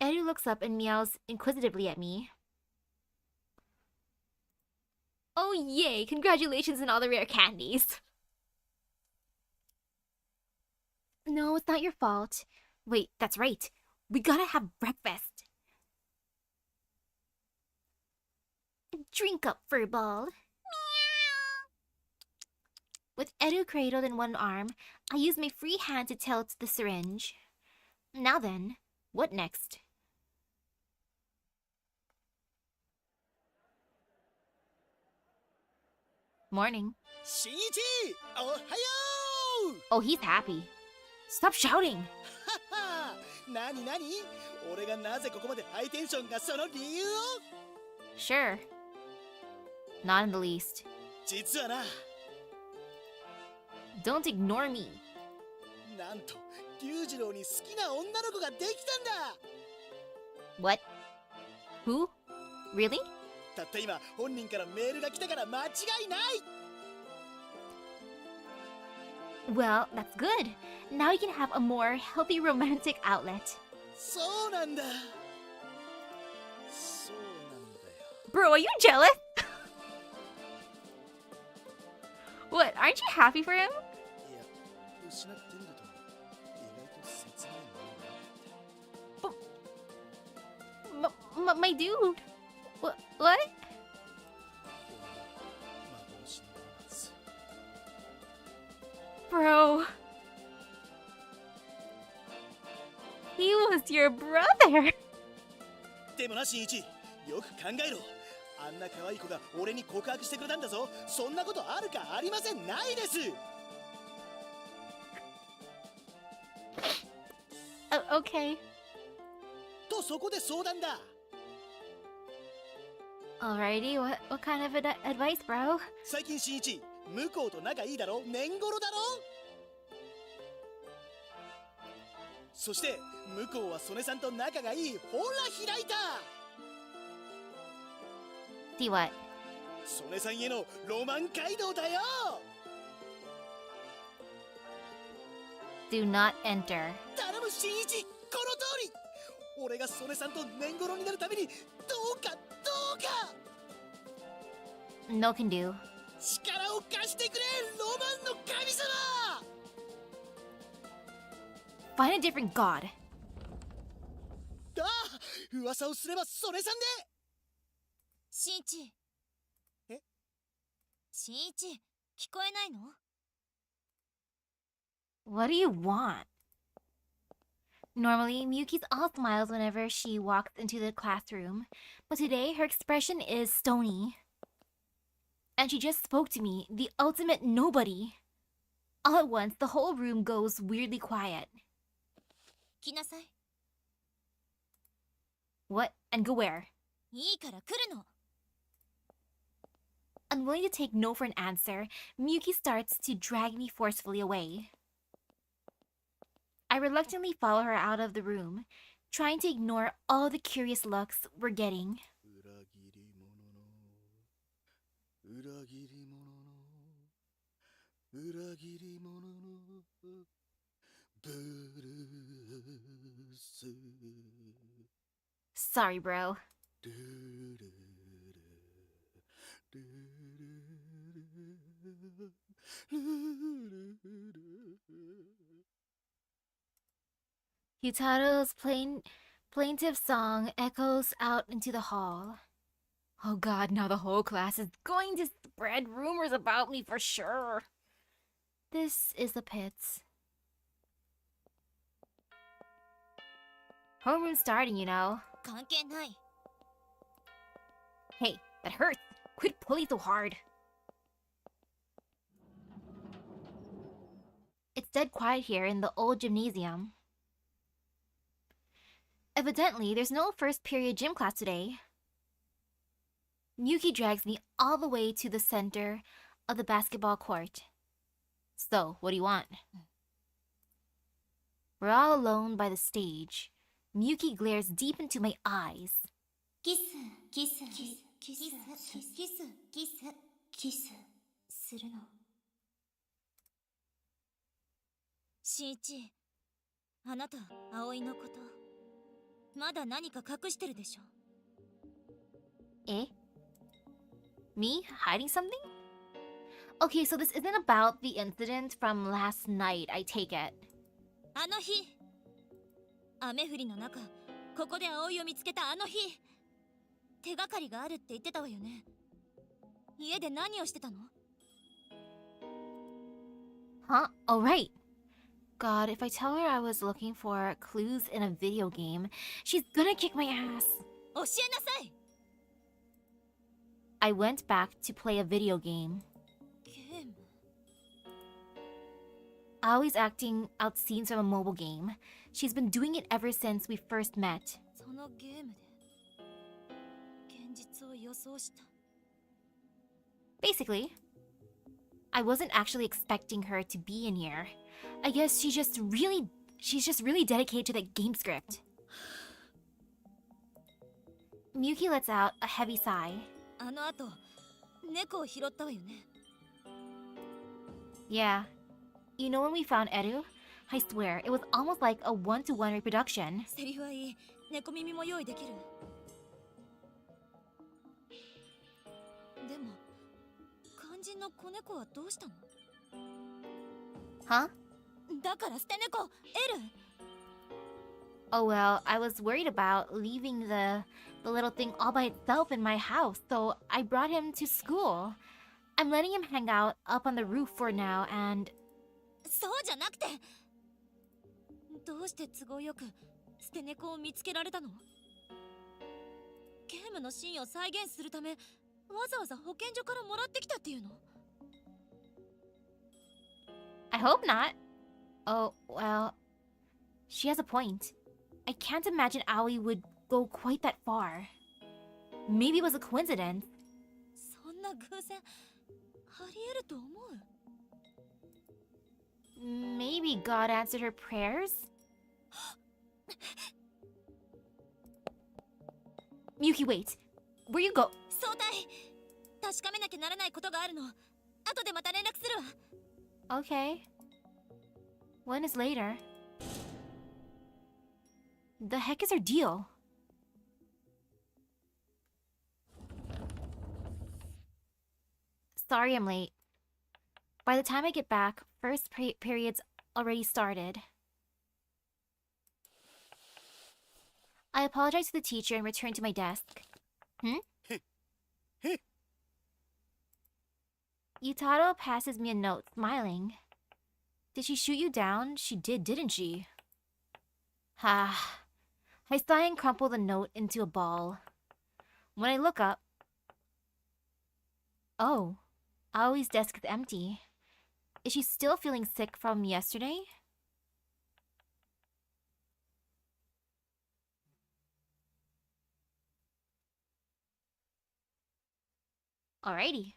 Eru looks up and meows inquisitively at me. Oh yay! Congratulations on all the rare candies! No, it's not your fault. Wait, that's right. We gotta have breakfast. Drink up, furball. With Eru cradled in one arm, I use my free hand to tilt the syringe. Now then, what next? Morning. Shinichi! Ohayo! Oh, he's happy. Stop shouting! Haha! Nani nani? 俺がなぜここまでハイテンションがその理由を? Sure. Not in the least. 実はな、Don't ignore me. なんと龍次郎に好きな女の子ができたんだ。 What? Who? Really? たった今本人からメールが来たから間違いない。 Well, that's good. Now you can have a more healthy romantic outlet. そうなんだ。そうなんだよ。 Bro, are you jealous? What, aren't you happy for him? いや、失ってみると意外と切ないものがあって。 My dude. What? 俺の幻のロマンス。 Bro. He was your brother. でもな、新一、よく考えろ。あんな可愛い子が俺に告白してくれたんだぞ。そんなことあるかありません。ないです。 Okay. とそこで相談だ。 Alrighty, what kind of advice, bro? 最近新一、向こうと仲いいだろ。年頃だろ。そして向こうは曽根さんと仲がいい。ほら開いた。 See what? 曽根さんへのロマン街道だよ。 Do not enter. 頼む新一、この通り。俺が曽根さんと年頃になるためにどうかどうか No can do. 力を貸してくれ、ロマンの神様。 Find a different god. ああ、噂をすれば曽根さんで。新一。え？新一、聞こえないの？ What do you want? Normally, Miyuki's all smiles whenever she walks into the classroom, but today her expression is stony. And she just spoke to me, the ultimate nobody. All at once, the whole room goes weirdly quiet. 来なさい。 What? And go where? いいから来るの。 Unwilling to take no for an answer, Miyuki starts to drag me forcefully away. I reluctantly follow her out of the room, trying to ignore all the curious looks we're getting. 裏切り者の裏切り者のブルース。 Sorry, bro. ルルルルルルル Yutaro's plaintive song echoes out into the hall. Oh god, now the whole class is going to spread rumors about me for sure. This is the pits. Homeroom's starting, you know. 関係ない。 Hey, that hurts. Quit pulling so hard. It's dead quiet here in the old gymnasium. Evidently, there's no first period gym class today. Miyuki drags me all the way to the center of the basketball court. So, what do you want? We're all alone by the stage. Miyuki glares deep into my eyes. キス、キス、キス、キス、キス、キス、キス、キス、するの。新一、あなた、葵のこと、まだ何か隠してるでしょ。 Eh? Me hiding something? Okay, so this isn't about the incident from last night, I take it. あの日、雨降りの中、ここで葵を見つけたあの日、手がかりがあるって言ってたわよね。家で何をしてたの？ Huh? Oh, right. God, if I tell her I was looking for clues in a video game, she's gonna kick my ass. 教えなさい。 I went back to play a video game. ゲーム。 Aoi's acting out scenes from a mobile game. She's been doing it ever since we first met. そのゲームで現実を予想した。 Basically, I wasn't actually expecting her to be in here. I guess she's just really dedicated to that game script. Miyuki lets out a heavy sigh. あの後、猫を拾ったわよね。 Yeah. You know when we found Eru? I swear, it was almost like a one-to-one reproduction. セリフはいい。猫耳も用意できる。でも、肝心の子猫はどうしたの？ Huh? だから捨て猫、エル。 Oh well, I was worried about leaving the little thing all by itself in my house, so I brought him to school. I'm letting him hang out up on the roof for now, and... そうじゃなくて、どうして都合よく捨て猫を見つけられたの？ゲームのシーンを再現するため、わざわざ保健所からもらってきたっていうの？ I hope not. Oh, well... She has a point. I can't imagine Aoi would go quite that far. Maybe it was a coincidence. そんな偶然、あり得ると思う？ Maybe God answered her prayers? Miyuki, wait. Where you go? 相対確かめなきゃならないことがあるの。後でまた連絡するわ。 Okay. When is later? The heck is her deal? Sorry I'm late. By the time I get back, first period's already started. I apologize to the teacher and return to my desk. Yutaro passes me a note, smiling. Did she shoot you down? She did, didn't she? Ah. I sigh and crumple the note into a ball. When I look up... Oh. Aoi's desk is empty. Is she still feeling sick from yesterday? Alrighty.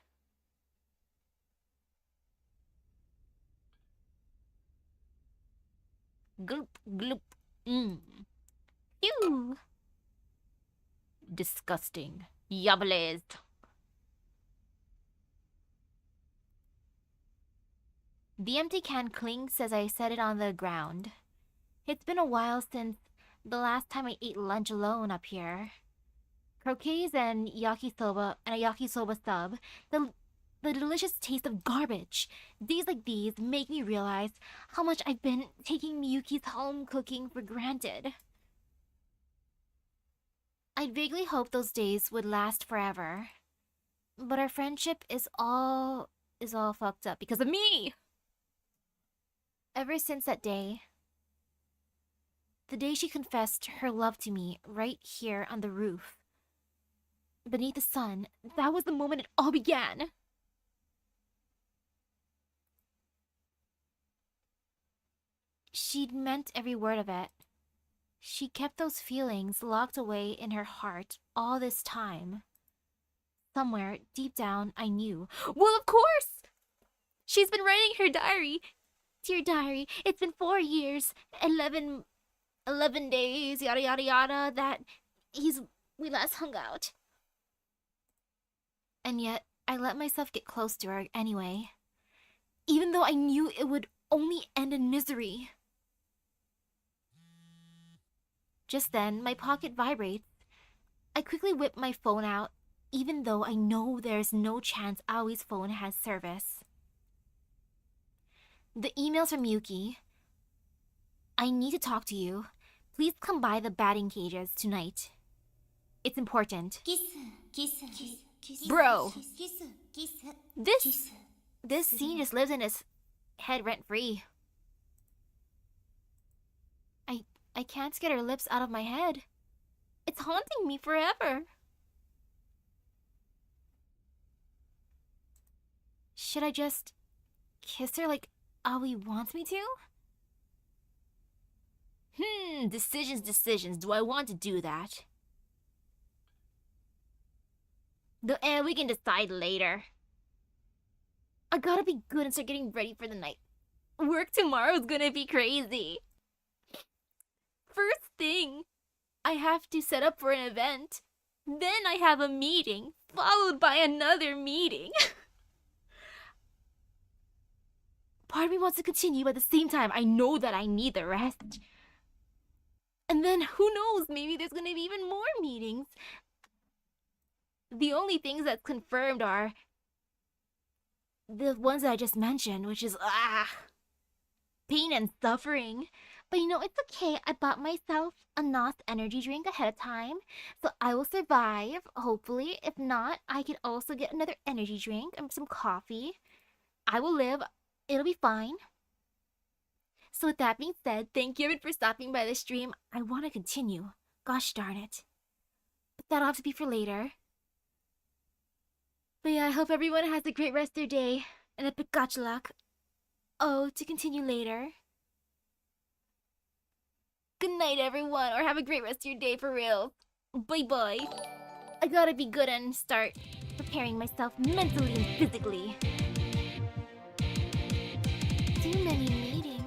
Gloop, gloop. Ew. Disgusting. Yabbles. The empty can clinks as I set it on the ground. It's been a while since the last time I ate lunch alone up here. Croquets and yakisoba and a yakisoba sub. The delicious taste of garbage. Days like these make me realize how much I've been taking Miyuki's home cooking for granted. I'd vaguely hoped those days would last forever. But our friendship is all fucked up because of me! Ever since that day, the day she confessed her love to me right here on the roof, beneath the sun, that was the moment it all began. She'd meant every word of it. She kept those feelings locked away in her heart all this time. Somewhere, deep down, I knew. Well, of course! She's been writing her diary. Dear diary, it's been 4 years, 11 days, yada yada yada, that we last hung out. And yet, I let myself get close to her anyway. Even though I knew it would only end in misery. Just then, my pocket vibrates. I quickly whip my phone out, even though I know there's no chance Aoi's phone has service. The email's from Miyuki. I need to talk to you. Please come by the batting cages tonight. It's important. Bro! This scene just lives in his head rent-free. I can't get her lips out of my head. It's haunting me forever. Should I just kiss her like Aoi wants me to? Decisions. Do I want to do that? We can decide later. I gotta be good and start getting ready for the night. Work tomorrow's gonna be crazy. First thing, I have to set up for an event. Then I have a meeting, followed by another meeting. Part of me wants to continue, but at the same time, I know that I need the rest. And then, who knows, maybe there's gonna be even more meetings. The only things that's confirmed are the ones that I just mentioned, which is, pain and suffering. But you know, it's okay. I bought myself a NOS energy drink ahead of time, so I will survive, hopefully. If not, I can also get another energy drink and some coffee. I will live. It'll be fine. So with that being said, thank you everyone for stopping by the stream. I want to continue. Gosh darn it. But that'll have to be for later. But yeah, I hope everyone has a great rest of their day. And a Pikachu luck. Oh, to continue later. Good night, everyone, or have a great rest of your day for real. Bye-bye. I gotta be good and start preparing myself mentally and physically. Too many meetings.